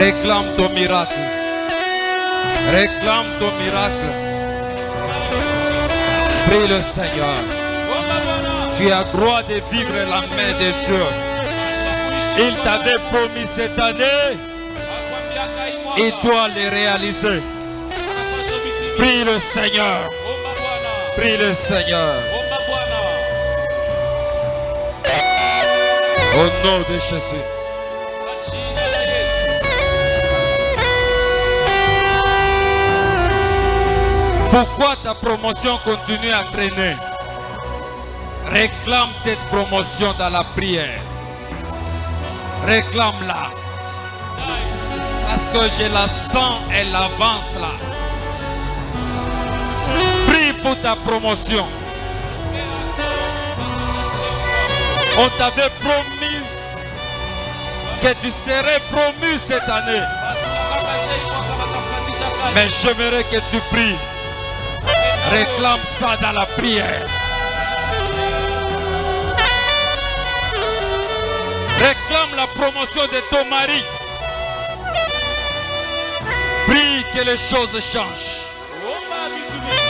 Réclame ton miracle. Réclame ton miracle. Prie le Seigneur. Tu as droit de vivre la main de Dieu. Il t'avait promis cette année. Il doit le réaliser. Prie le Seigneur. Prie le Seigneur. Au nom de Jésus. Pourquoi ta promotion continue à traîner? Réclame cette promotion dans la prière. Réclame-la. Parce que je la sens, elle avance là. Prie pour ta promotion. On t'avait promis que tu serais promu cette année. Mais j'aimerais que tu pries. Réclame ça dans la prière. Réclame la promotion de ton mari. Prie que les choses changent.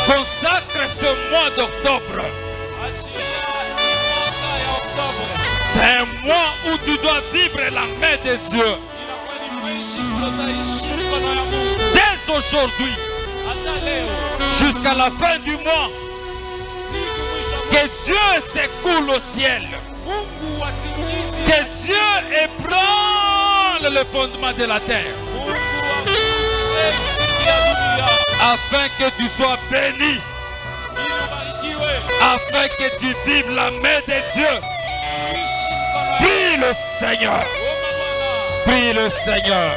Consacre ce mois d'octobre. C'est un mois où tu dois vivre la main de Dieu. Dès aujourd'hui, jusqu'à la fin du mois, que Dieu s'écoule au ciel. Que Dieu ébranle le fondement de la terre. Afin que tu sois béni. Afin que tu vives la main de Dieu. Prie le Seigneur. Prie le Seigneur.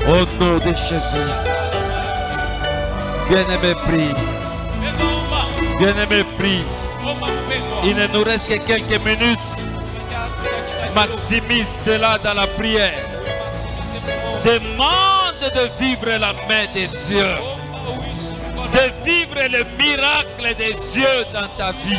Au nom de Jésus. Bien-aimé, prie. Bien-aimé, prie. Il ne nous reste que quelques minutes. Maximise cela dans la prière. Demande de vivre la main de Dieu. De vivre le miracle de Dieu dans ta vie.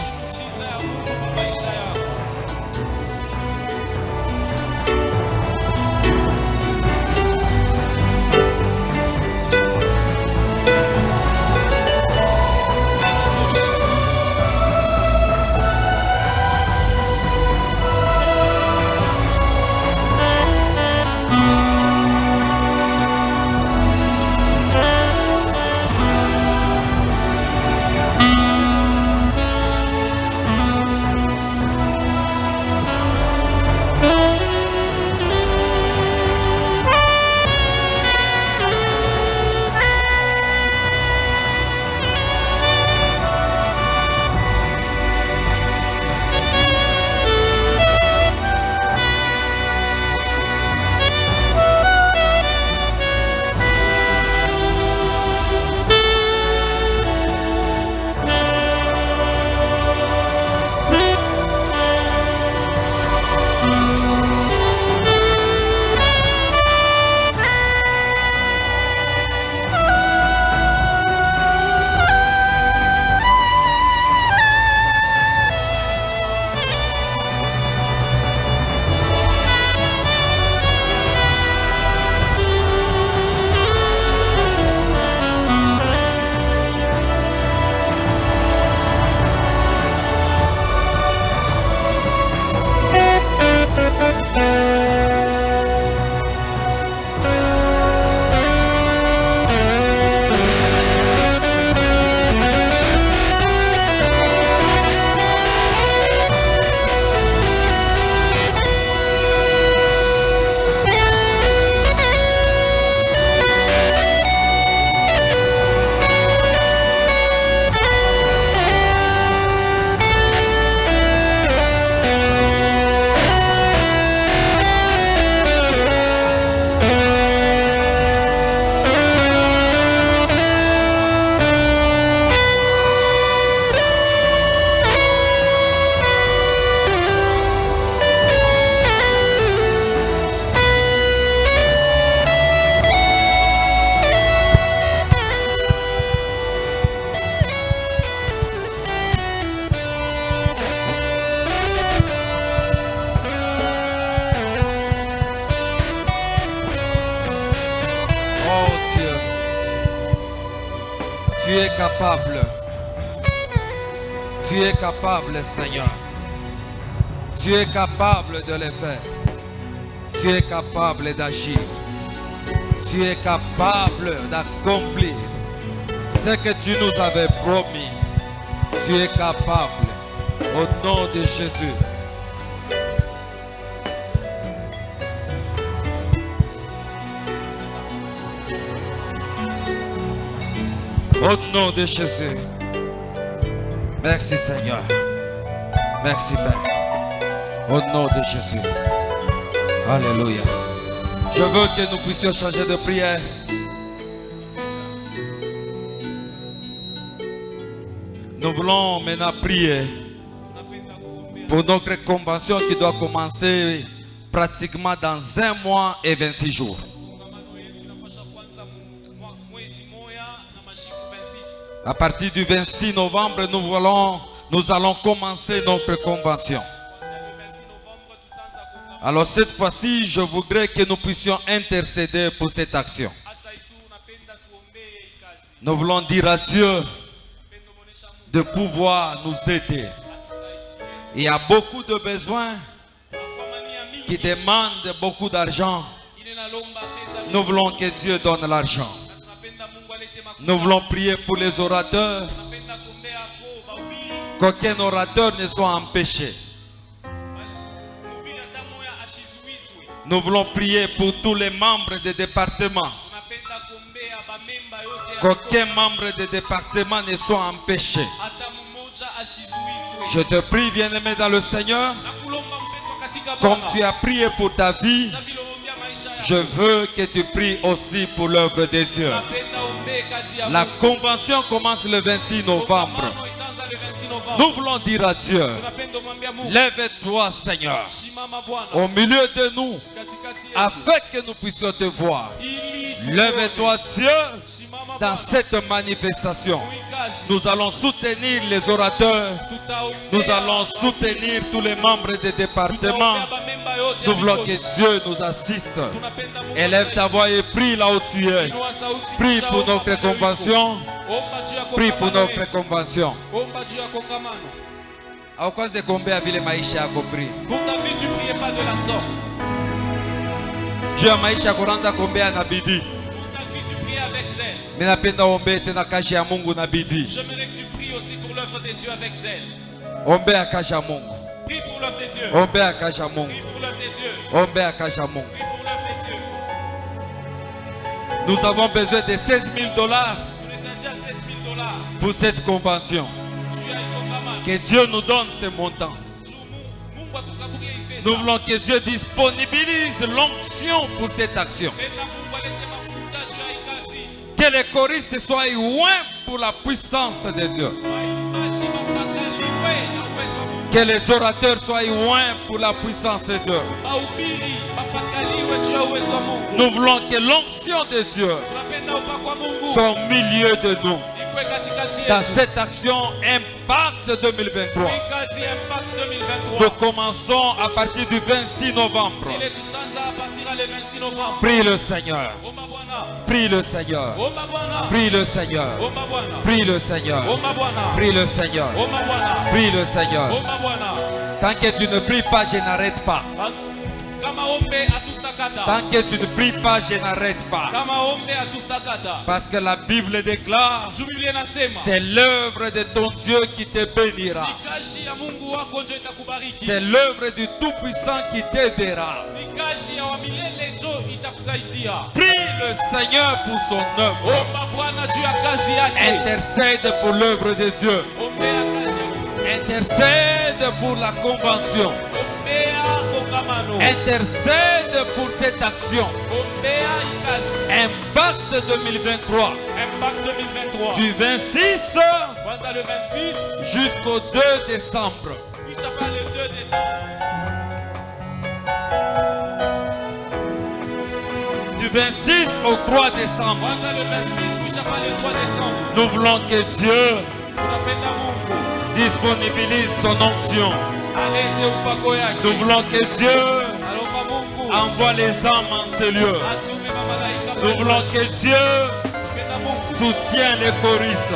Tu es capable. Tu es capable, Seigneur. Tu es capable de le faire. Tu es capable d'agir. Tu es capable d'accomplir ce que tu nous avais promis. Tu es capable. Au nom de Jésus. Au nom de Jésus. Merci Seigneur. Merci Père. Au nom de Jésus. Alléluia. Je veux que nous puissions changer de prière. Nous voulons maintenant prier pour notre convention qui doit commencer pratiquement dans 1 mois et 26 jours. À partir du 26 novembre, nous allons commencer notre convention. Alors cette fois-ci, je voudrais que nous puissions intercéder pour cette action. Nous voulons dire à Dieu de pouvoir nous aider. Il y a beaucoup de besoins qui demandent beaucoup d'argent. Nous voulons que Dieu donne l'argent. Nous voulons prier pour les orateurs. Qu'aucun orateur ne soit empêché. Nous voulons prier pour tous les membres des départements. Qu'aucun membre des départements ne soit empêché. Je te prie, bien-aimé dans le Seigneur, comme tu as prié pour ta vie, je veux que tu pries aussi pour l'œuvre de Dieu. La convention commence le 26 novembre. Nous voulons dire à Dieu, lève-toi Seigneur au milieu de nous afin que nous puissions te voir. Lève-toi Dieu dans cette manifestation. Nous allons soutenir les orateurs. Nous allons soutenir tous les membres des départements. Nous voulons que Dieu nous assiste. Élève ta voix et prie là où tu es. Prie pour notre convention. Prie pour notre convention. Pour ta vie, tu ne priais pas de la sorte. Dieu maisha kuranza kuombea na bidii. Avec zèle. J'aimerais que tu pries aussi pour l'œuvre de Dieu avec zèle. Prie pour l'œuvre de Dieu. Prie pour l'œuvre de Dieu. Prie pour l'œuvre de Dieu. Nous avons besoin de 16 000 $. Pour cette convention. Que Dieu nous donne ce montant. Nous voulons que Dieu disponibilise l'onction pour cette action. Que les choristes soient loin pour la puissance de Dieu. Que les orateurs soient loin pour la puissance de Dieu. Nous voulons que l'onction de Dieu soit au milieu de nous. Dans cette action Impact 2023. Nous commençons à partir du 26 novembre. Prie le Seigneur. Prie le Seigneur. Prie le Seigneur. Prie le Seigneur. Prie le Seigneur. Prie le Seigneur. Tant que tu ne pries pas, je n'arrête pas. Tant que tu ne pries pas, je n'arrête pas. Parce que la Bible déclare, c'est l'œuvre de ton Dieu qui te bénira. C'est l'œuvre du Tout-Puissant qui t'aidera. Prie le Seigneur pour son œuvre. Intercède pour l'œuvre de Dieu. Intercède pour la convention. Intercède pour cette action. Impact 2023. Du 26 jusqu'au 2 décembre. Du 26 au 3 décembre. Nous voulons que Dieu disponibilise son onction. Nous voulons que Dieu envoie les âmes en ce lieu. Nous voulons que Dieu soutient les choristes.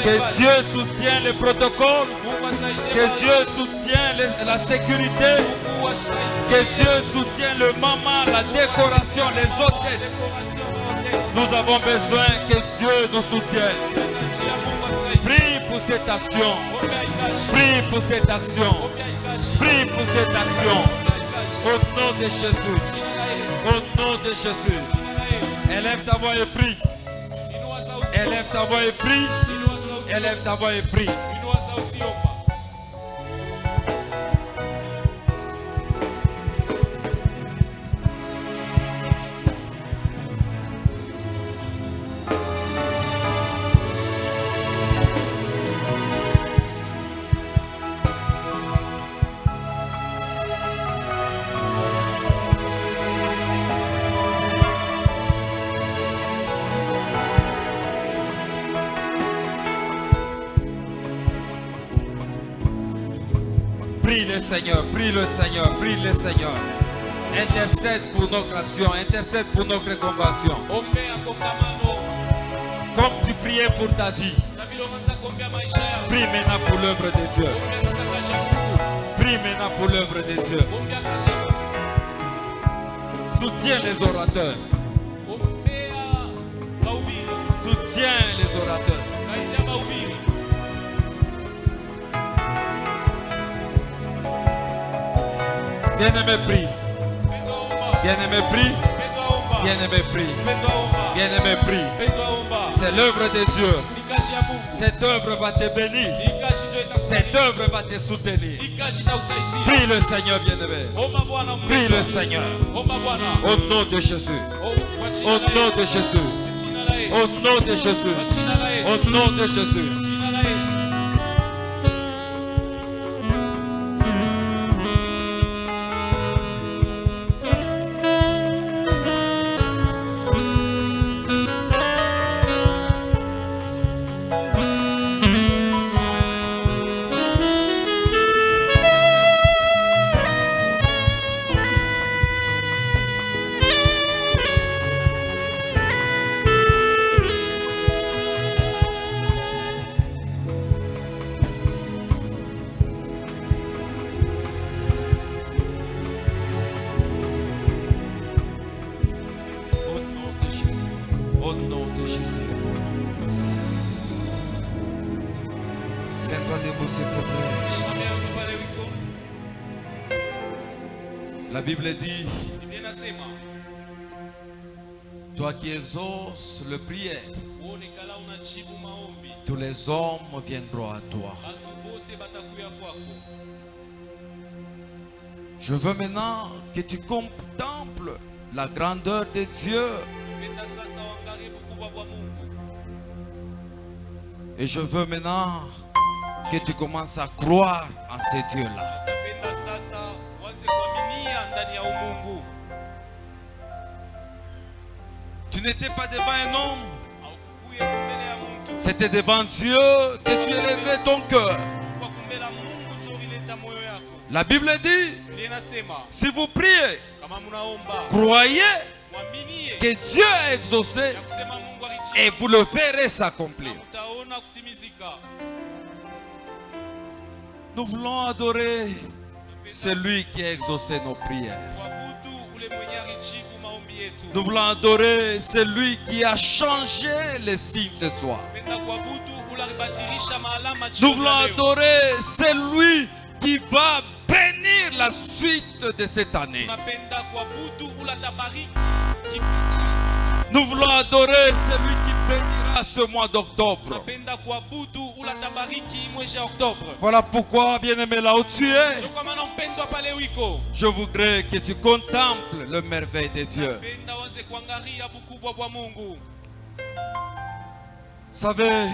Que Dieu soutient les protocoles. Que Dieu soutient la sécurité. Que Dieu soutient le maman, la décoration, les hôtesses. Nous avons besoin que Dieu nous soutienne. Prie pour cette action. Prie pour cette action. Prie pour cette action. Au nom de Jésus. Au nom de Jésus. Élève ta voix et prie. Élève ta voix et prie. Élève ta voix et prie. Prie le Seigneur, prie le Seigneur, prie le Seigneur. Intercède pour notre action, intercède pour notre convention. Comme tu priais pour ta vie, prie maintenant pour l'œuvre de Dieu. Prie maintenant pour l'œuvre de Dieu. Soutiens les orateurs. Soutiens les orateurs. Bien-aimé, prie. Bien-aimé, prie. Bien-aimé, prie. Bien-aimé, prie. C'est l'œuvre de Dieu. Cette œuvre va te bénir. Cette œuvre va te soutenir. Prie le Seigneur, bien-aimé. Prie le Seigneur. Au nom de Jésus. Au nom de Jésus. Au nom de Jésus. Au nom de Jésus. Au nom de Jésus. Tiens-toi debout, s'il te plaît. La Bible dit, toi qui exauces le prière, tous les hommes viendront à toi. Je veux maintenant que tu contemples la grandeur de Dieu. Et je veux maintenant que tu commences à croire en ces dieux-là. Tu n'étais pas devant un homme. C'était devant Dieu que tu élevais ton cœur. La Bible dit, si vous priez, croyez que Dieu a exaucé et vous le verrez s'accomplir. Nous voulons adorer celui qui a exaucé nos prières. Nous voulons adorer celui qui a changé les signes ce soir. Nous voulons adorer celui qui va bénir la suite de cette année. Nous voulons adorer celui qui bénira ce mois d'octobre. Voilà pourquoi, bien-aimé, là où tu es, je voudrais que tu contemples le merveille de Dieu. Vous savez,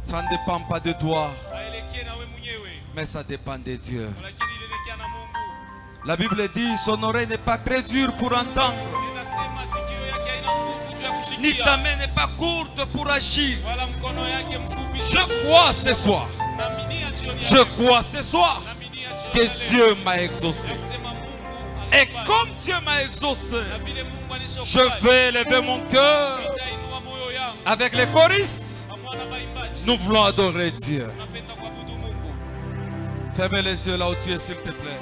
ça ne dépend pas de toi, mais ça dépend de Dieu. La Bible dit, son oreille n'est pas très dure pour entendre, ni ta main n'est pas courte pour agir. Je crois ce soir, je crois ce soir que Dieu m'a exaucé. Et comme Dieu m'a exaucé, je vais lever mon cœur Avec les choristes, nous voulons adorer Dieu. Fermez les yeux là où tu es, s'il te plaît.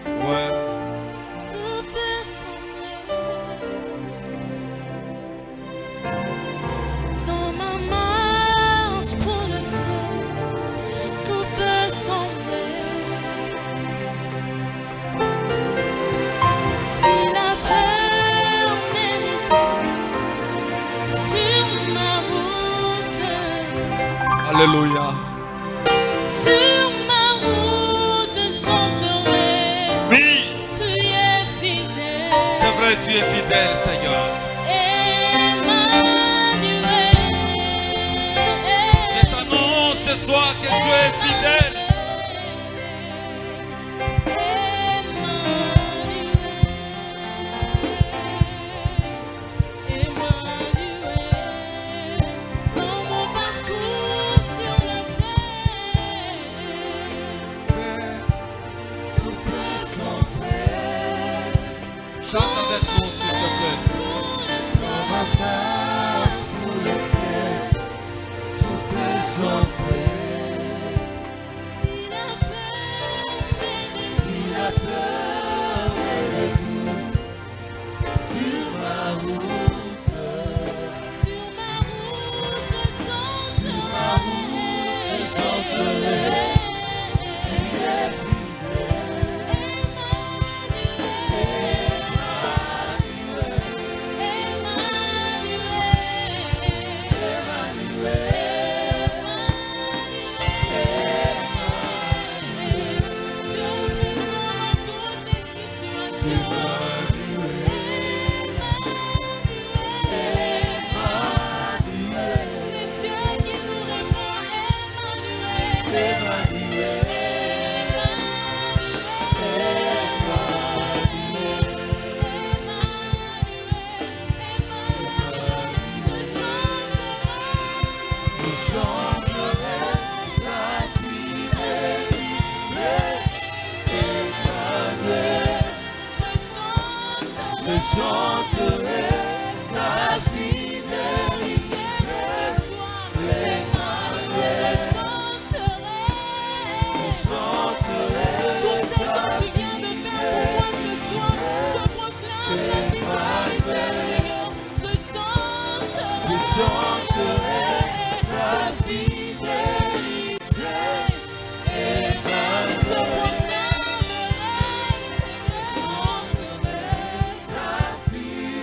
Ouais. Dans ma marche pour le ciel, tout peut sembler. Si la peur m'énigme sur ma route, Alléluia. sur ma route, je chanterai. Oui, Tu es fidèle. c'est vrai, tu es fidèle, Seigneur. Je t'annonce ce soir que tu es fidèle. Dans mon parcours sur la terre, tout peut sembler. Chante avec nous, s'il te plaît.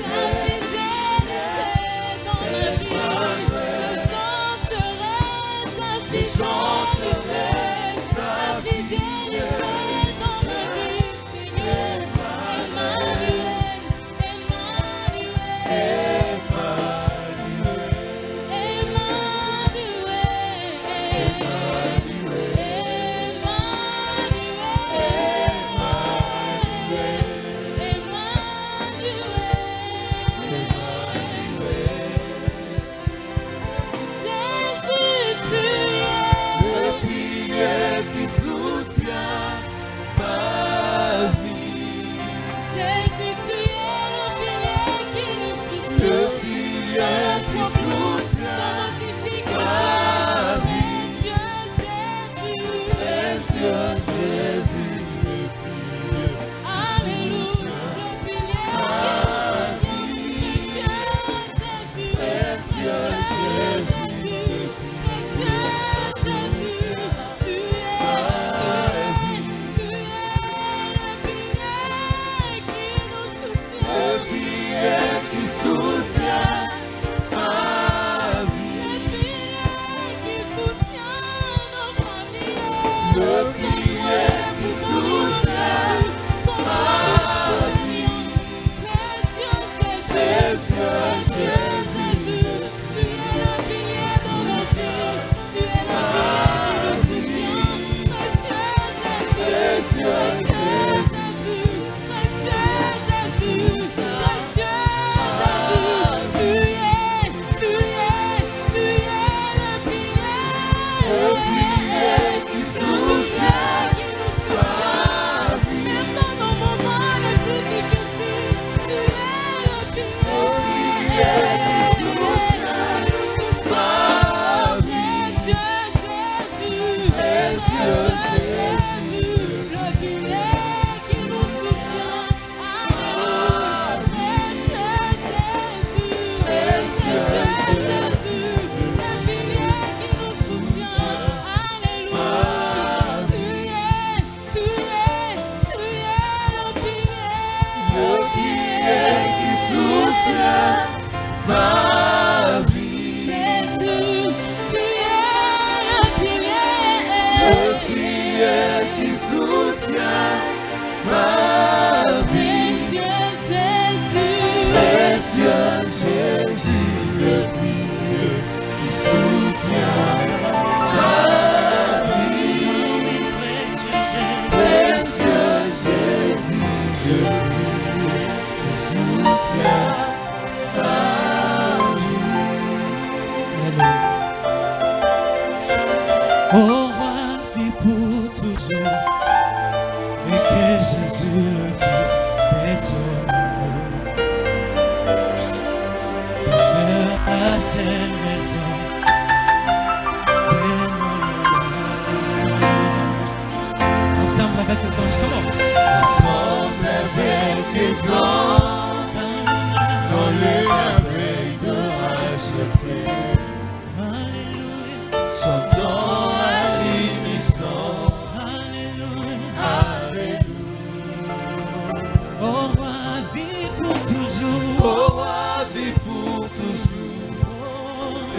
Ta et que Jésus le Fils est ton amour. Vers la seule maison de nos louanges. Ensemble avec les anges, comment? Ensemble avec les anges, dans les merveilles de racheter. Alléluia, Chantons à l'unisson. Alléluia. Alléluia. Au roi, vie pour toujours. Au roi, vie pour toujours.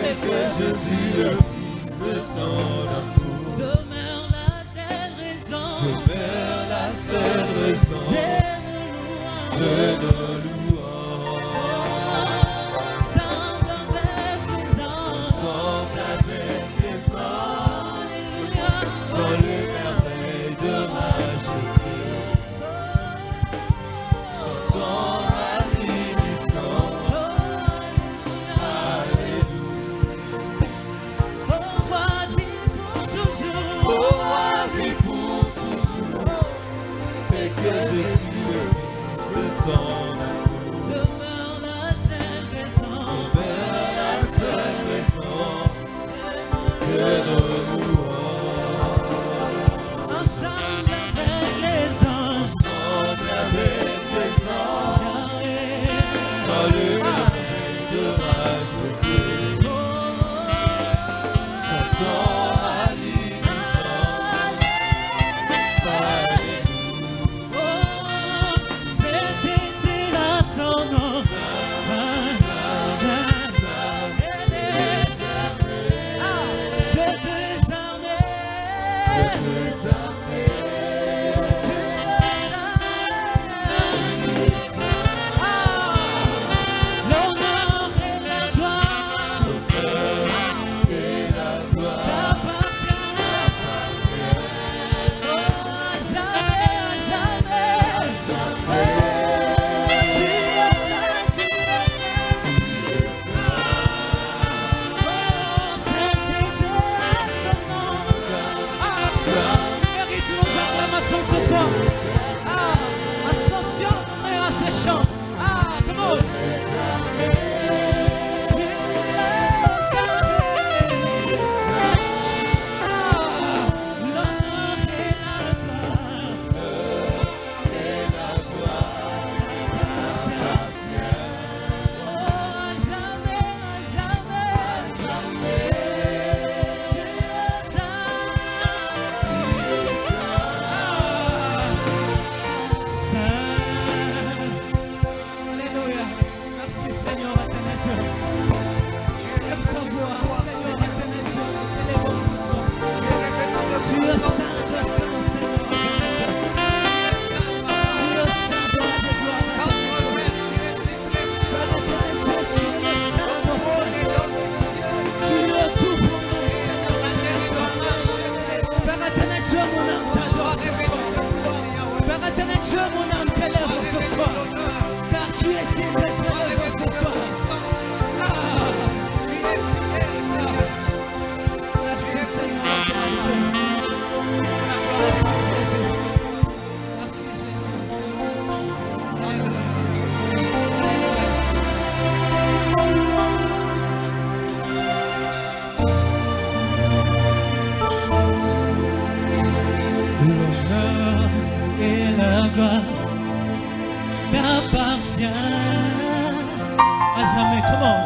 Et que Jésus, le Fils de ton amour, Demeure la seule raison demeure la seule raison de nos louanges. ensemble avec les anges. Ensemble avec les anges, Alléluia. dans les merveilles de racheter. Chantons à l'unisson. Au roi, vie pour toujours. Au roi, vie pour toujours. Et que Jésus, le Fils de ton amour, Demeure la seule raison demeure la seule raison de nos louanges. ensemble avec les anges. Ensemble avec les anges, dans le merveille de racheter. Chantons à l'unisson. Alléluia. C'était là son nom. L'honneur et la gloire ce soir. Ascension et à ses chants. Come on. L'honneur et la gloire. Jamais, tu es Alléluia. Merci Seigneur éternel Dieu. Tu es ta gloire, Seigneur éternel Dieu. Elle est bonne ce soir. Tu es saint, Seigneur éternel Dieu. Tu es saint dans tes gloires. Père éternel Dieu, tu es saint dans Seigneur. Tu es tout pour nous, Seigneur éternel Dieu. Père éternel Dieu, mon âme t'adore ce soir. Père éternel Dieu, mon âme t'élève ce soir. Car tu es digne d'être élevé ce soir. Merci Seigneur. Merci Jésus. Merci Jésus. L'honneur et la gloire t'appartient à jamais. Comment?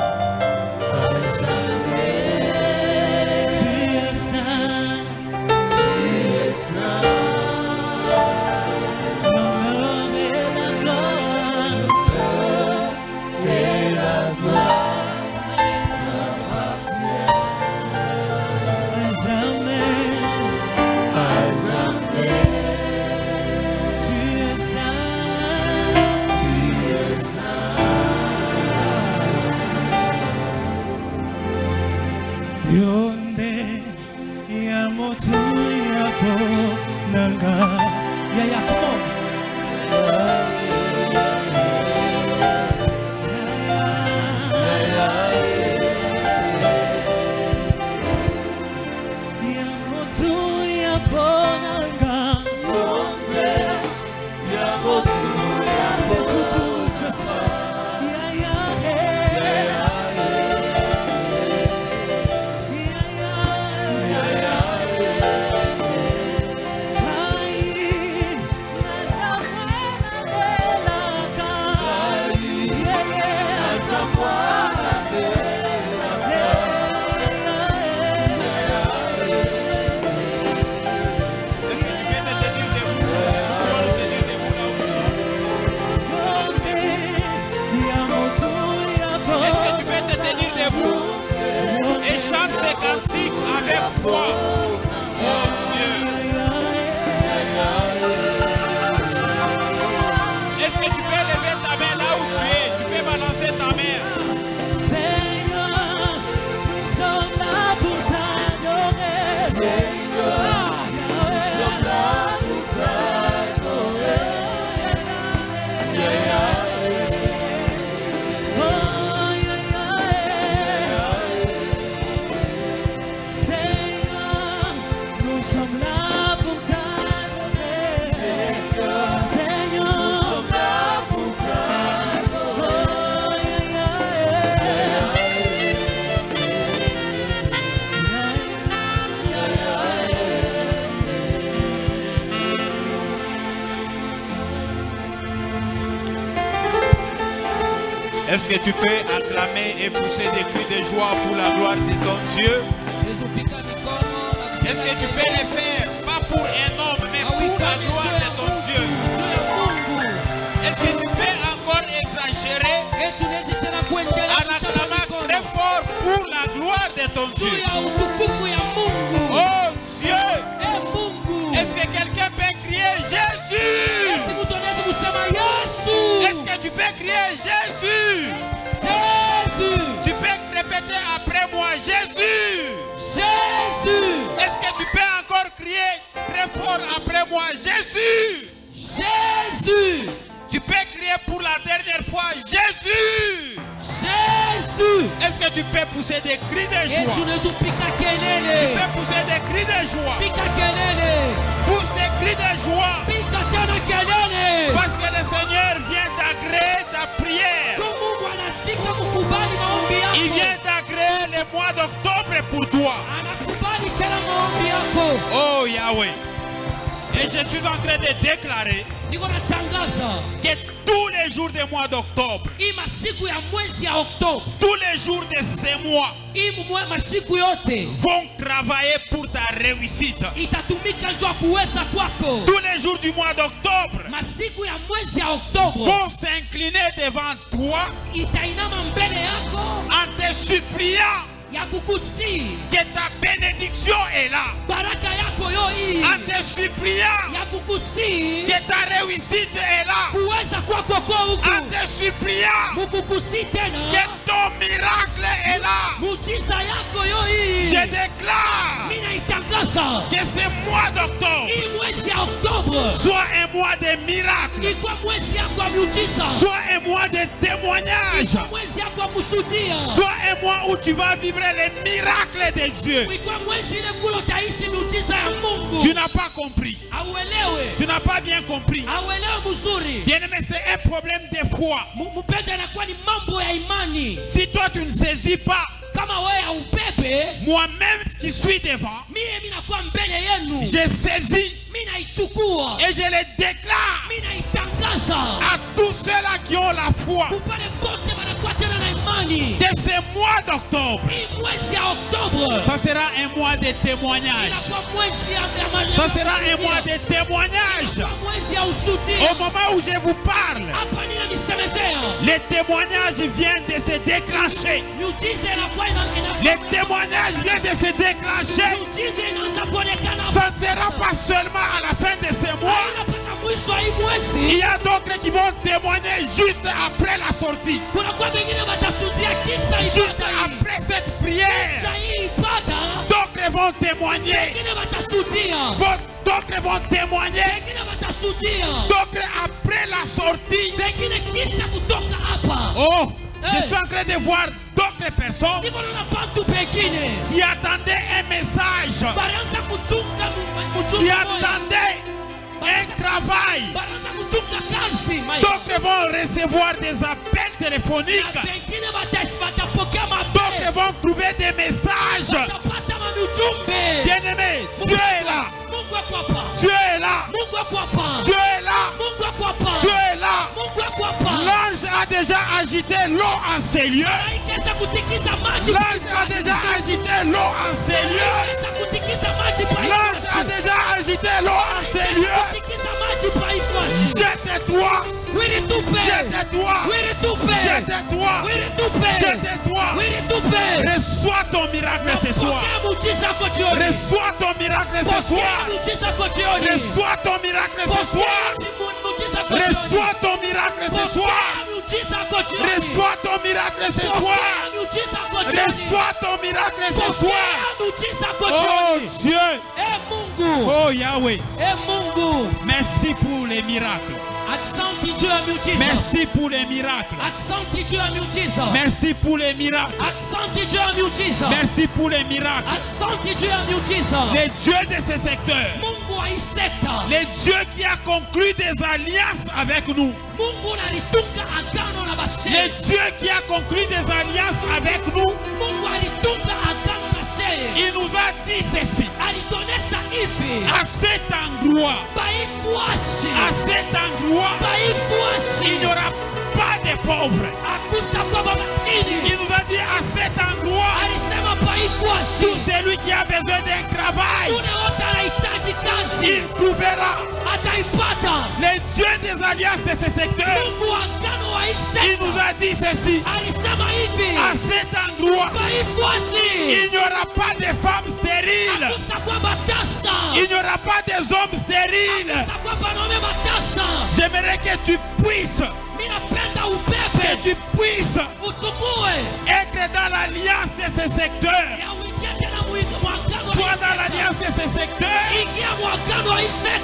Tu es saint. L'honneur et la gloire à jamais. Tu es saint. Yonde ya motu ya po nanga ya come on. Ya motu ya po nanga foi. Oh Dieu. Est-ce que tu peux lever ta main là où tu es? Tu peux balancer ta main. Seigneur, nous sommes là pour t'adorer. Seigneur, nous sommes là pour t'adorer. Seigneur, nous sommes là pour t'adorer. Seigneur, nous sommes là pour Est-ce que tu peux acclamer et pousser des cris de joie pour la gloire de ton Dieu? Est-ce que tu peux le faire, pas pour un homme, mais pour la gloire de ton Dieu? Est-ce que tu peux encore exagérer en acclamant très fort pour la gloire de ton Dieu? Oh Dieu! Est-ce que quelqu'un peut crier Jésus? Est-ce que tu peux crier Jésus? Tu peux répéter après moi Jésus. Est-ce que tu peux encore crier très fort après moi Jésus? Tu peux crier pour la dernière fois Jésus. Est-ce que tu peux pousser des cris de joie? Tu peux pousser des cris de joie. Pousse des cris de joie. Parce que le Seigneur vient d'agréer ta prière. Il vient d'agréer le mois d'octobre pour toi. Oh Yahweh. Et je suis en train de déclarer que tous les jours du mois d'octobre, tous les jours de ces mois vont travailler pour ta réussite. Tous les jours du mois d'octobre vont s'incliner devant toi en te suppliant que ta bénédiction est là. En te suppliant que ta réussite est là. En te suppliant que ton miracle est là. Je déclare que ce mois d'octobre soit un mois de miracle, soit un mois de témoignage, soit un mois où tu vas vivre les miracles de Dieu. Tu n'as pas compris. Tu n'as pas bien compris. Bien-aimé, c'est un problème de foi. Si toi tu ne saisis pas, moi-même qui suis devant, je saisis et je le déclare à tous ceux-là qui ont la foi de ce mois d'octobre. Ça sera un mois de témoignage. Ça sera un mois de témoignage. Au moment où je vous parle, les témoignages viennent de se déclencher. Les témoignages viennent de se déclencher. Ça ne sera pas seulement à la fin de ce mois. Il y a d'autres qui vont témoigner juste après la sortie. Juste après cette prière, d'autres vont témoigner. D'autres vont témoigner. D'autres après la sortie. Oh, je suis en train de voir d'autres personnes qui attendaient un message, qui attendaient un travail. D'autres vont recevoir des appels téléphoniques. D'autres vont trouver des messages. Bien-aimé, Dieu est là. Dieu est là. Dieu est là. Dieu est là. L'ange a déjà agité l'eau en ces lieux. L'ange a déjà agité l'eau en ces lieux. L'ange a déjà agité l'eau en ces lieux. Jette-toi. Jette-toi. Je te dois. Je te dois. Reçois ton miracle ce soir. Reçois ton miracle ce soir. Reçois ton miracle ce soir. Reçois ton miracle ce soir. Reçois ton miracle ce soir. Reçois ton miracle ce soir. Oh Dieu. Oh Yahweh. Merci pour les miracles. Merci pour les miracles. Merci pour les miracles. Merci pour les miracles. Les dieux de ce secteur. Les dieux qui a conclu des alliances avec nous. Les dieux qui a conclu des alliances avec nous. Il nous a dit ceci. À cet endroit, il n'y aura pas de pauvres. Il nous a dit à cet endroit, tout celui qui a besoin d'un travail, il trouvera. Les dieux des alliances de ce secteur, il nous a dit ceci. À cet endroit, il n'y aura pas de femmes stériles. Il n'y aura pas des hommes stériles. J'aimerais que tu puisses être dans l'alliance de ce secteur. Sois dans l'alliance de ce secteur.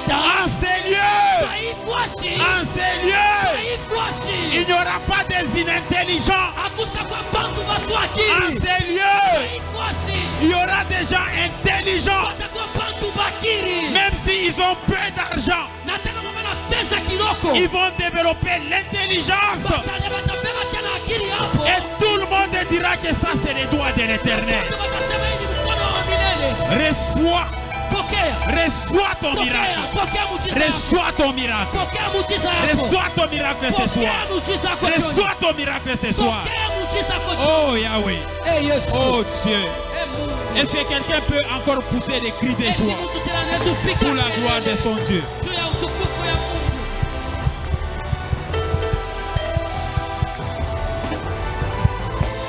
En ces lieux, il n'y aura pas des inintelligents. En ces lieux, il y aura des gens intelligents. Même s'ils ont peu d'argent, ils vont développer l'intelligence. Et tout le monde dira que ça c'est les doigts de l'Éternel. Reçois ton miracle. Reçois ton miracle. Reçois ton miracle ce soir. Reçois ton miracle ce soir. Oh Yahweh. Oh Dieu. Est-ce que quelqu'un peut encore pousser des cris de joie pour la gloire de son Dieu?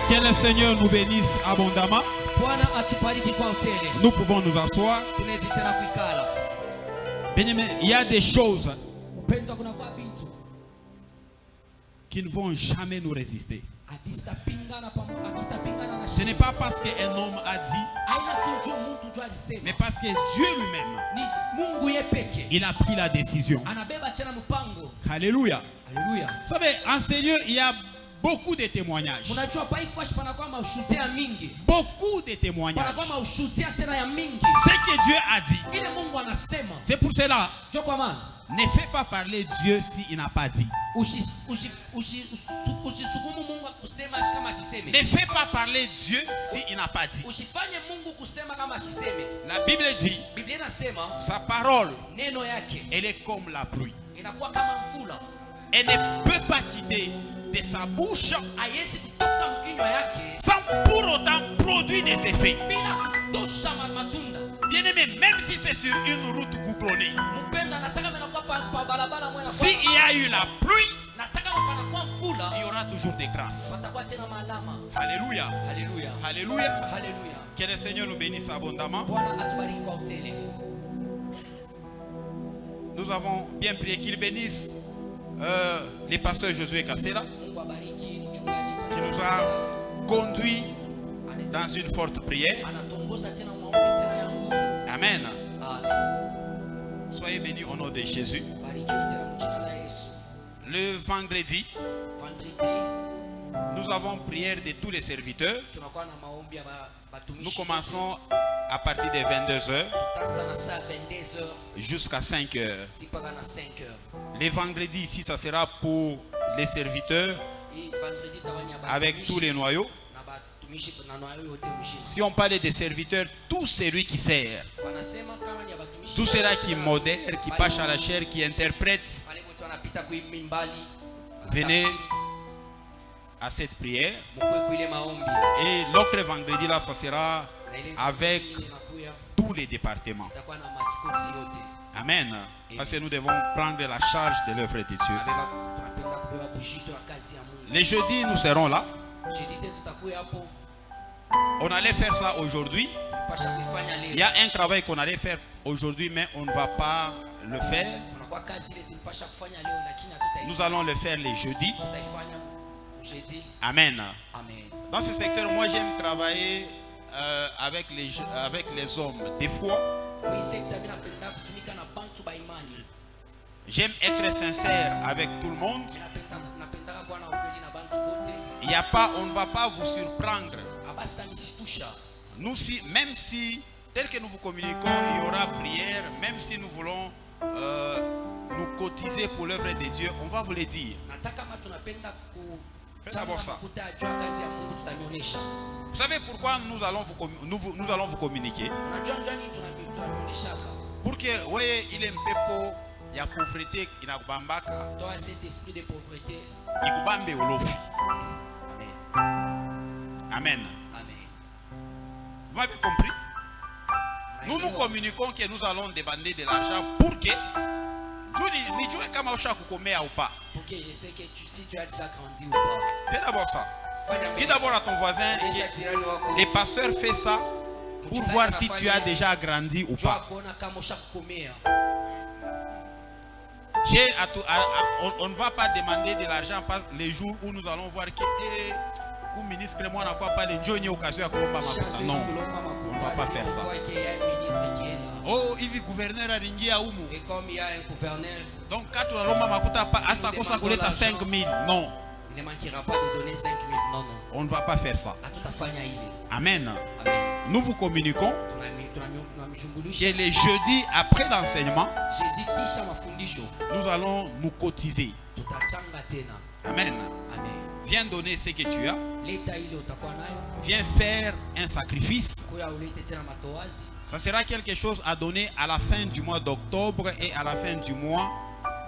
Que le Seigneur nous bénisse abondamment. Nous pouvons nous asseoir. Bien-aimé, il y a des choses qui ne vont jamais nous résister. Ce n'est pas parce qu'un homme a dit, mais parce que Dieu lui-même, il a pris la décision. Alléluia. Vous savez, en ces lieux, il y a beaucoup de témoignages. Beaucoup de témoignages. Ce que Dieu a dit. C'est pour cela. Ne fais pas parler Dieu s'il n'a pas dit. Ne fais pas parler Dieu s'il n'a pas dit. La Bible dit, sa parole, elle est comme la pluie. Elle ne peut pas quitter de sa bouche sans pour autant produire des effets. Bien aimé, même si c'est sur une route goudronnée, s'il y a eu la pluie, il y aura toujours des grâces. Alléluia. Alléluia. Que le Seigneur nous bénisse abondamment. Nous avons bien prié qu'il bénisse les pasteurs Josué Kassela, qui nous a conduits dans une forte prière. Amen. Soyez bénis au nom de Jésus. Le vendredi, nous avons prière de tous les serviteurs. Nous commençons à partir de 22h jusqu'à 5h. Les vendredis ici, ça sera pour les serviteurs avec tous les noyaux. Si on parle des serviteurs, tout celui qui sert, tout cela qui modère, qui passe à la chair, qui interprète, venez à cette prière. Et l'autre vendredi là, ça sera avec tous les départements. Amen. Parce que nous devons prendre la charge de l'œuvre de Dieu. Les jeudis, nous serons là. On allait faire ça aujourd'hui. Il y a un travail qu'on allait faire aujourd'hui, mais on ne va pas le faire. Nous allons le faire les jeudis. Amen. Dans ce secteur, moi j'aime travailler avec les hommes. Des fois, j'aime être sincère avec tout le monde. Il y a pas, on ne va pas vous surprendre. Nous, même si, tel que nous vous communiquons, il y aura prière, même si nous voulons nous cotiser pour l'œuvre de Dieu, on va vous le dire. Faites d'abord ça. Vous savez pourquoi nous allons vous communiquer? Pour que, voyez, il est un peu il y a pauvreté, il y a bambaka. Toi, cet esprit de pauvreté. Il y a olofi. Amen. Vous m'avez compris? Nous nous communiquons que nous allons demander de l'argent pour que pour que je sais que si tu as déjà grandi ou pas. Fais d'abord ça. Dis d'abord à ton voisin, les pasteurs font ça pour voir si tu as déjà grandi ou pas. On ne va pas demander de l'argent les jours où nous allons voir que ministre moi n'a pas de occasion à non, on ne va pas faire ça. Oh, il vit gouverneur à Ringi à Oumu. Et comme il y a un gouverneur, donc quand on a 5 000, non. Il ne manquera pas de donner 5 000, non. On ne va pas faire ça. Amen. Nous vous communiquons que les jeudis après l'enseignement, nous allons nous cotiser. Amen. Viens donner ce que tu as. Viens faire un sacrifice. Ça sera quelque chose à donner à la fin du mois d'octobre et à la fin du mois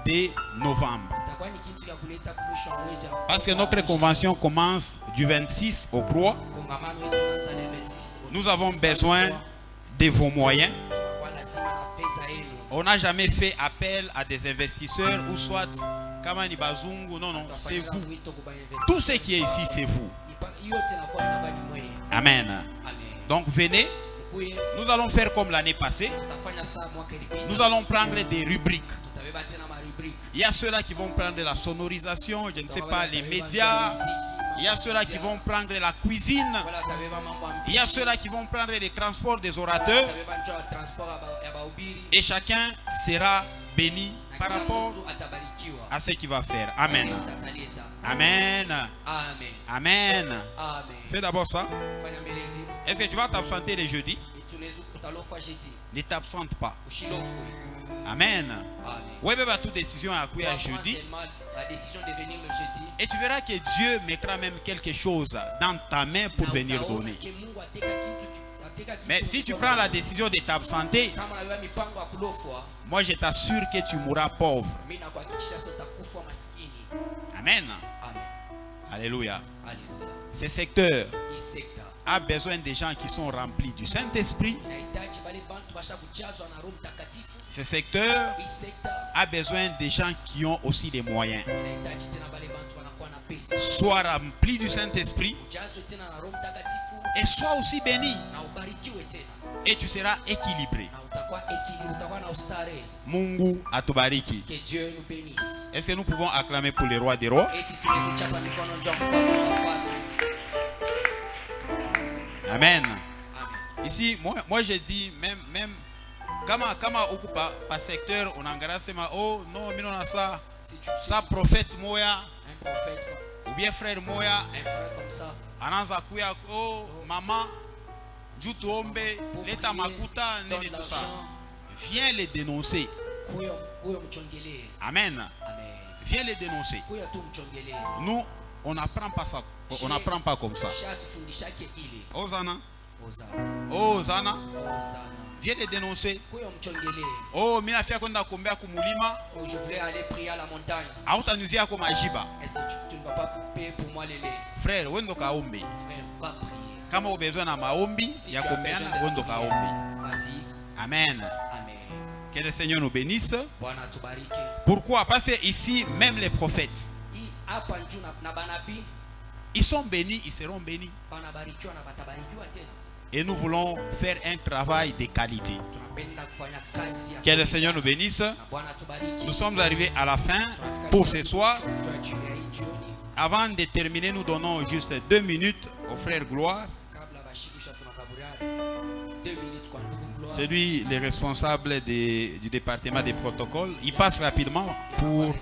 de novembre. Parce que notre convention commence du 26 au 3. Nous avons besoin de vos moyens. On n'a jamais fait appel à des investisseurs ou soit Kamani Bazungu. Non, non, c'est vous. Tout ce qui est ici, c'est vous. Amen. Donc venez. Nous allons faire comme l'année passée. Nous allons prendre des rubriques. Il y a ceux-là qui vont prendre la sonorisation, je ne sais pas, les médias. Il y a ceux-là qui vont prendre la cuisine. Il y a ceux-là qui vont prendre les transports des orateurs. Et chacun sera béni par rapport à ce qu'il va faire. Amen. Amen. Amen. Fais d'abord ça. Est-ce que tu vas t'absenter les jeudis? Ne t'absente pas. Amen. Oui, mais toute décision à quoi jeudi. Et tu verras que Dieu mettra même quelque chose dans ta main pour venir donner. Mais si tu prends la décision de t'absenter, moi je t'assure que tu mourras pauvre. Amen. Alléluia. Ce secteur a besoin des gens qui sont remplis du Saint-Esprit. Ce secteur a besoin des gens qui ont aussi des moyens. Sois rempli du Saint-Esprit et sois aussi béni. Et tu seras équilibré. Mungu atubariki. Que Dieu nous bénisse. Est-ce que nous pouvons acclamer pour les rois des rois? Amen. Ici, moi je dis même kama okupa par secteur on engara sema oh non mais on a ça ça prophète moya ou bien frère moya un frère comme ça ananza kuya oh maman jutombe leta makuta nene tout ça, viens les dénoncer. Amen. Viens les dénoncer. Nous on n'apprend pas ça, on n'apprend pas comme ça. Hosanna. Hosanna. Viens les dénoncer. Oh, mina fia kwenda kuombea kumulima. Oh, je voulais aller prier à la montagne. Hautanuzia kwa majiba. Est-ce que tu ne vas pas payer pour moi les laits? Frère, wendo kaombe. Frère, va prier. Kama au besoin na maombi, Si ya tu as kombeana besoin de wendo prière, kaombe. vas-y. Amen. Amen. Que le Seigneur nous bénisse. Bwana tubariki. Pourquoi? Parce que ici, même les prophètes, Ils sont bénis, ils seront bénis. Et nous voulons faire un travail de qualité. Que le Seigneur nous bénisse. Nous sommes arrivés à la fin pour ce soir. Avant de terminer, nous donnons juste 2 minutes au frère Gloire. C'est lui le responsable du département des protocoles. Il passe rapidement pour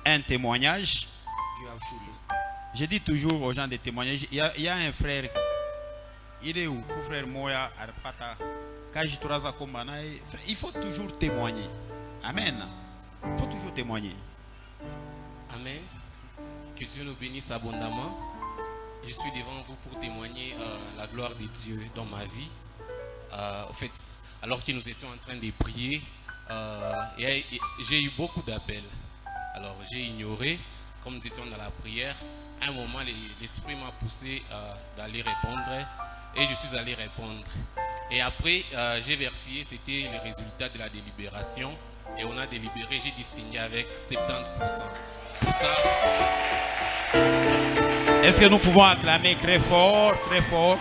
un témoignage. Je dis toujours aux gens de témoignages, il y a un frère, il est où? Frère Moya Arpata. Il faut toujours témoigner. Amen. Il faut toujours témoigner. Amen. Que Dieu nous bénisse abondamment. Je suis devant vous pour témoigner la gloire de Dieu dans ma vie. En fait, alors que nous étions en train de prier, j'ai eu beaucoup d'appels. Alors j'ai ignoré, comme nous étions dans la prière. À un moment, l'Esprit m'a poussé d'aller répondre et je suis allé répondre. Et après, j'ai vérifié, c'était le résultat de la délibération et on a délibéré, j'ai distingué avec 70%. Pour ça, est-ce que nous pouvons acclamer très fort, très fort?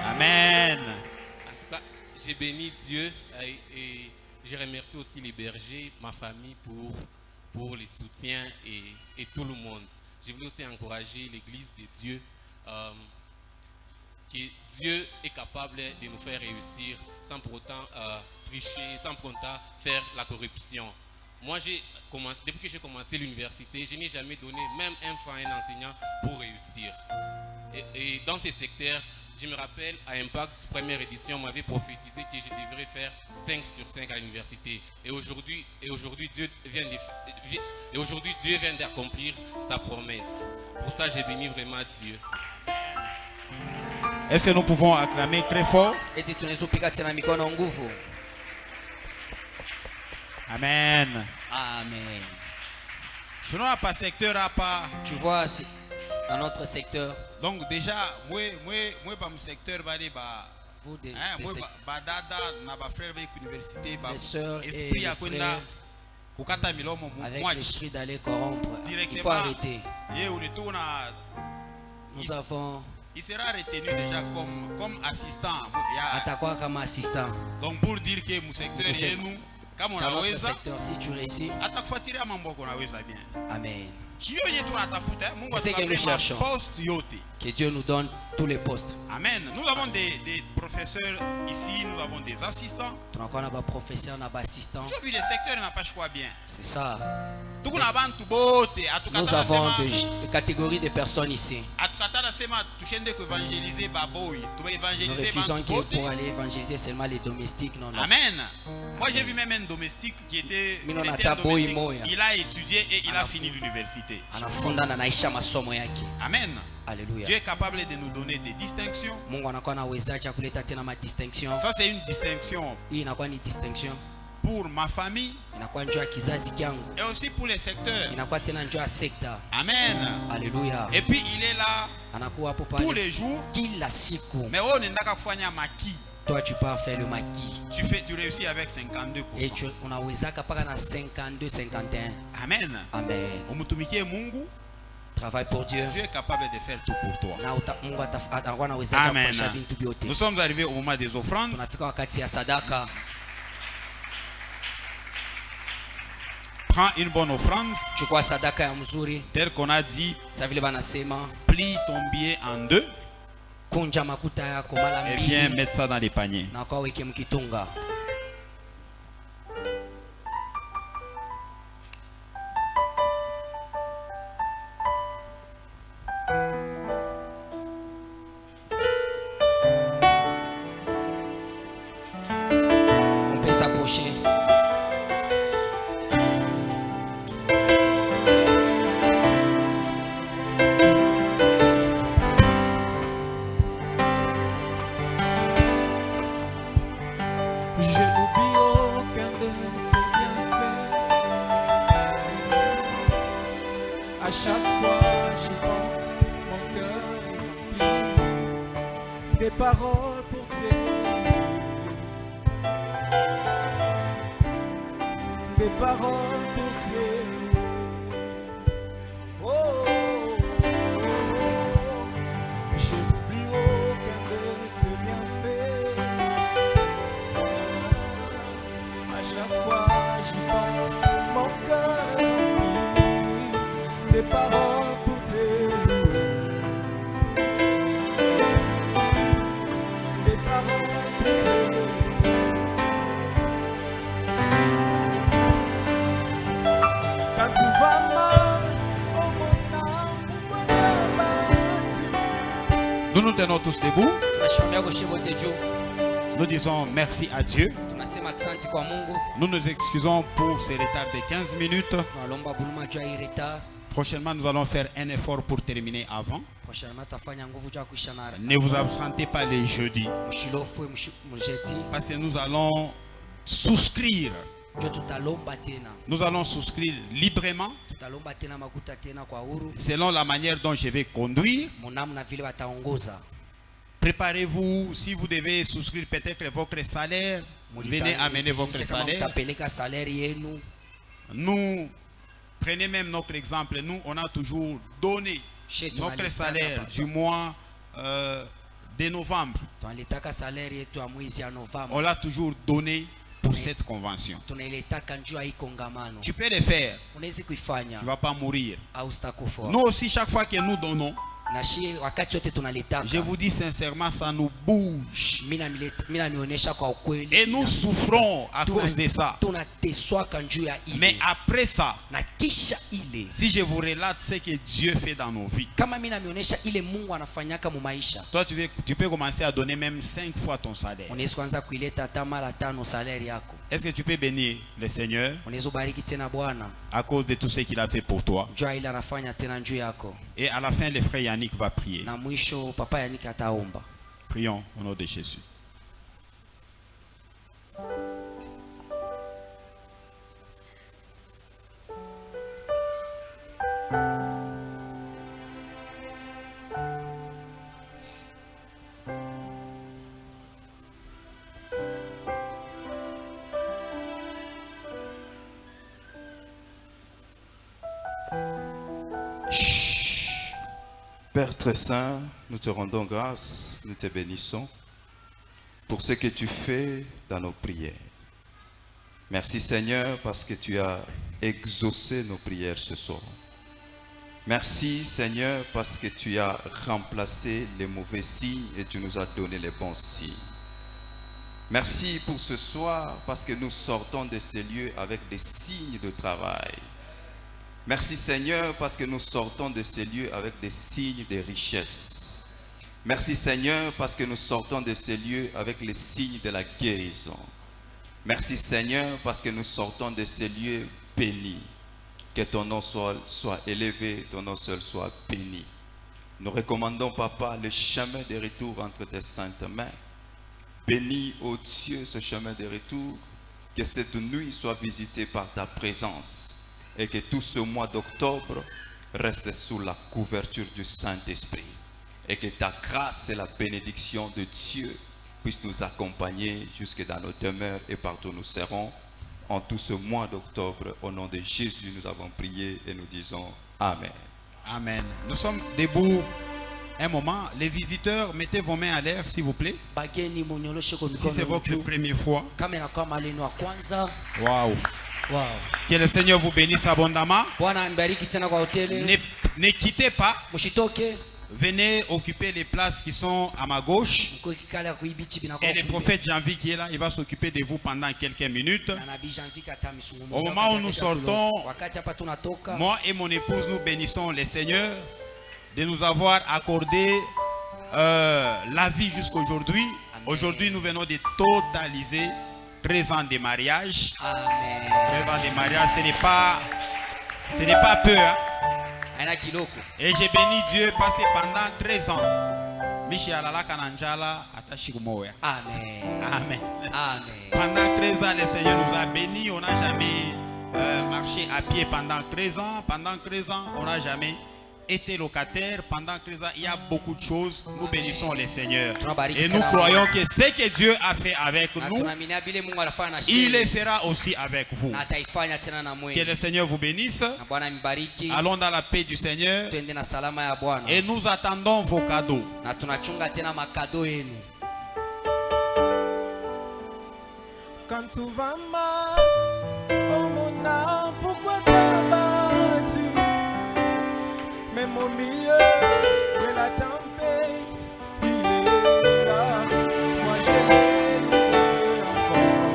Amen. En tout cas, j'ai béni Dieu et je remercie aussi les bergers, ma famille pour les soutiens et tout le monde. Je voulais aussi encourager l'église de Dieu, que Dieu est capable de nous faire réussir sans pour autant tricher, sans pour autant faire la corruption. Moi, depuis que j'ai commencé l'université, je n'ai jamais donné même un franc à un enseignant pour réussir. Et dans ces secteurs, je me rappelle, à Impact, première édition, on m'avait prophétisé que je devrais faire 5 sur 5 à l'université. Et aujourd'hui, Dieu vient d'accomplir sa promesse. Pour ça, j'ai béni vraiment Dieu. Est-ce que nous pouvons acclamer très fort? Amen. Amen. Je n'ai pas secteur à pas. Tu vois, dans notre secteur. Donc déjà, moi dans mon secteur, vous des sœurs et des frères, avec l'esprit d'aller corrompre, il faut arrêter. Nous avons. Il sera retenu déjà comme assistant. Attaquant comme assistant. Donc pour dire que mon secteur est nous, comme on a dans notre secteur, si tu réussis. Amen. C'est ce que nous cherchons. Que Dieu nous donne tous les postes. Amen. Nous avons des professeurs ici, nous avons des assistants. Nous avons des professeurs, des assistants. Tu as vu, le secteur n'a pas choix bien. C'est ça. Nous avons des catégories de personnes ici. Nous refusons que pour aller évangéliser seulement les domestiques. Non, non. Amen. Moi j'ai vu même un domestique qui était domestique. Il a étudié et il a fini l'université. Amen. Alléluia. Dieu est capable de nous donner des distinctions. Ça c'est une distinction pour ma famille et aussi pour les secteurs. Amen. Alléluia. Et puis il est là tous les jours. Mais on n'est pas faire maquis. Toi tu peux faire le maquis. Tu réussis avec 52%. Et on a 52-51. Amen. Amen. Travaille pour Dieu. Dieu est capable de faire tout pour toi. Amen. Nous sommes arrivés au moment des offrandes. Prends une bonne offrande. Tel qu'on a dit, plie ton billet en 2 et viens mettre ça dans les paniers. On peut s'approcher. À chaque fois j'y pense, mon cœur est rempli des paroles pour témoigner des paroles pour t'aimer. Oh, je n'oublie aucun de tes bienfaits. À chaque fois j'y pense, mon cœur est rempli des paroles pour t'aimer. Des paroles pour t'aimer. Quand tu vas mal, oh mon âme, pourquoi t'as battu? Nous nous tenons tous debout. Nous disons merci à Dieu. Nous nous excusons pour ces retards de 15 minutes. Prochainement, nous allons faire un effort pour terminer avant. Ne vous absentez pas les jeudis. Parce que nous allons souscrire. Nous allons souscrire librement selon la manière dont je vais conduire. Préparez-vous, si vous devez souscrire peut-être votre salaire, venez amener votre salaire. Nous, prenez même notre exemple, nous on a toujours donné notre salaire du mois de novembre. On l'a toujours donné pour cette convention. Tu peux le faire, tu ne vas pas mourir. Nous aussi, chaque fois que nous donnons, je vous dis sincèrement, ça nous bouge. Et nous souffrons à cause de ça. Mais après ça, si je vous relate ce que Dieu fait dans nos vies, toi tu peux commencer à donner même 5 fois ton salaire. Est-ce que tu peux bénir le Seigneur à cause de tout ce qu'il a fait pour toi? Et à la fin, le frère Yannick va prier. Prions au nom de Jésus. Père très saint, nous te rendons grâce, nous te bénissons pour ce que tu fais dans nos prières. Merci Seigneur parce que tu as exaucé nos prières ce soir. Merci Seigneur parce que tu as remplacé les mauvais signes et tu nous as donné les bons signes. Merci pour ce soir parce que nous sortons de ces lieux avec des signes de travail. Merci Seigneur parce que nous sortons de ces lieux avec des signes de richesse. Merci Seigneur parce que nous sortons de ces lieux avec les signes de la guérison. Merci Seigneur parce que nous sortons de ces lieux bénis. Que ton nom soit élevé, ton nom seul soit béni. Nous recommandons Papa le chemin de retour entre tes saintes mains. Bénis, ô Dieu, ce chemin de retour. Que cette nuit soit visitée par ta présence. Et que tout ce mois d'octobre reste sous la couverture du Saint-Esprit. Et que ta grâce et la bénédiction de Dieu puissent nous accompagner jusque dans nos demeures et partout où nous serons. En tout ce mois d'octobre, au nom de Jésus, nous avons prié et nous disons Amen. Amen. Nous sommes debout un moment. Les visiteurs, mettez vos mains à l'air, s'il vous plaît. Si c'est votre première fois. Waouh. Wow. Que le Seigneur vous bénisse abondamment. Ne quittez pas. Venez occuper les places qui sont à ma gauche. Et le prophète Janvier qui est là, il va s'occuper de vous pendant quelques minutes. Au moment où nous sortons, moi et mon épouse, nous bénissons le Seigneur de nous avoir accordé la vie jusqu'aujourd'hui. Aujourd'hui, nous venons de totaliser 13 ans de mariage. Amen. 13 ans de mariage, ce n'est pas peu. Hein? Et j'ai béni Dieu parce que pendant 13 ans, Amen. Amen. Amen. Pendant 13 ans, le Seigneur nous a bénis. On n'a jamais marché à pied pendant 13 ans. Pendant 13 ans, on n'a jamais été locataires, pendant que il y a beaucoup de choses, nous bénissons le Seigneur. Et nous croyons que ce que Dieu a fait avec nous, il le fera aussi avec vous. Que le Seigneur vous bénisse. Allons dans la paix du Seigneur. Et nous attendons vos cadeaux. Quand tout va mal, oh mon âme, pourquoi t'as battu? Même au milieu de la tempête, il est là. Moi je vais louer encore.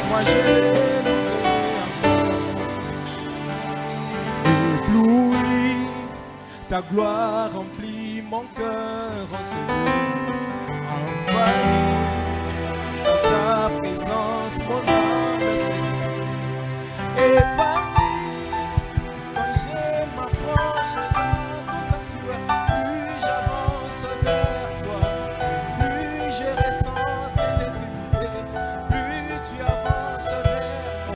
Moi je vais louer encore. Ébloui, ta gloire remplit mon cœur, oh Seigneur. Envahis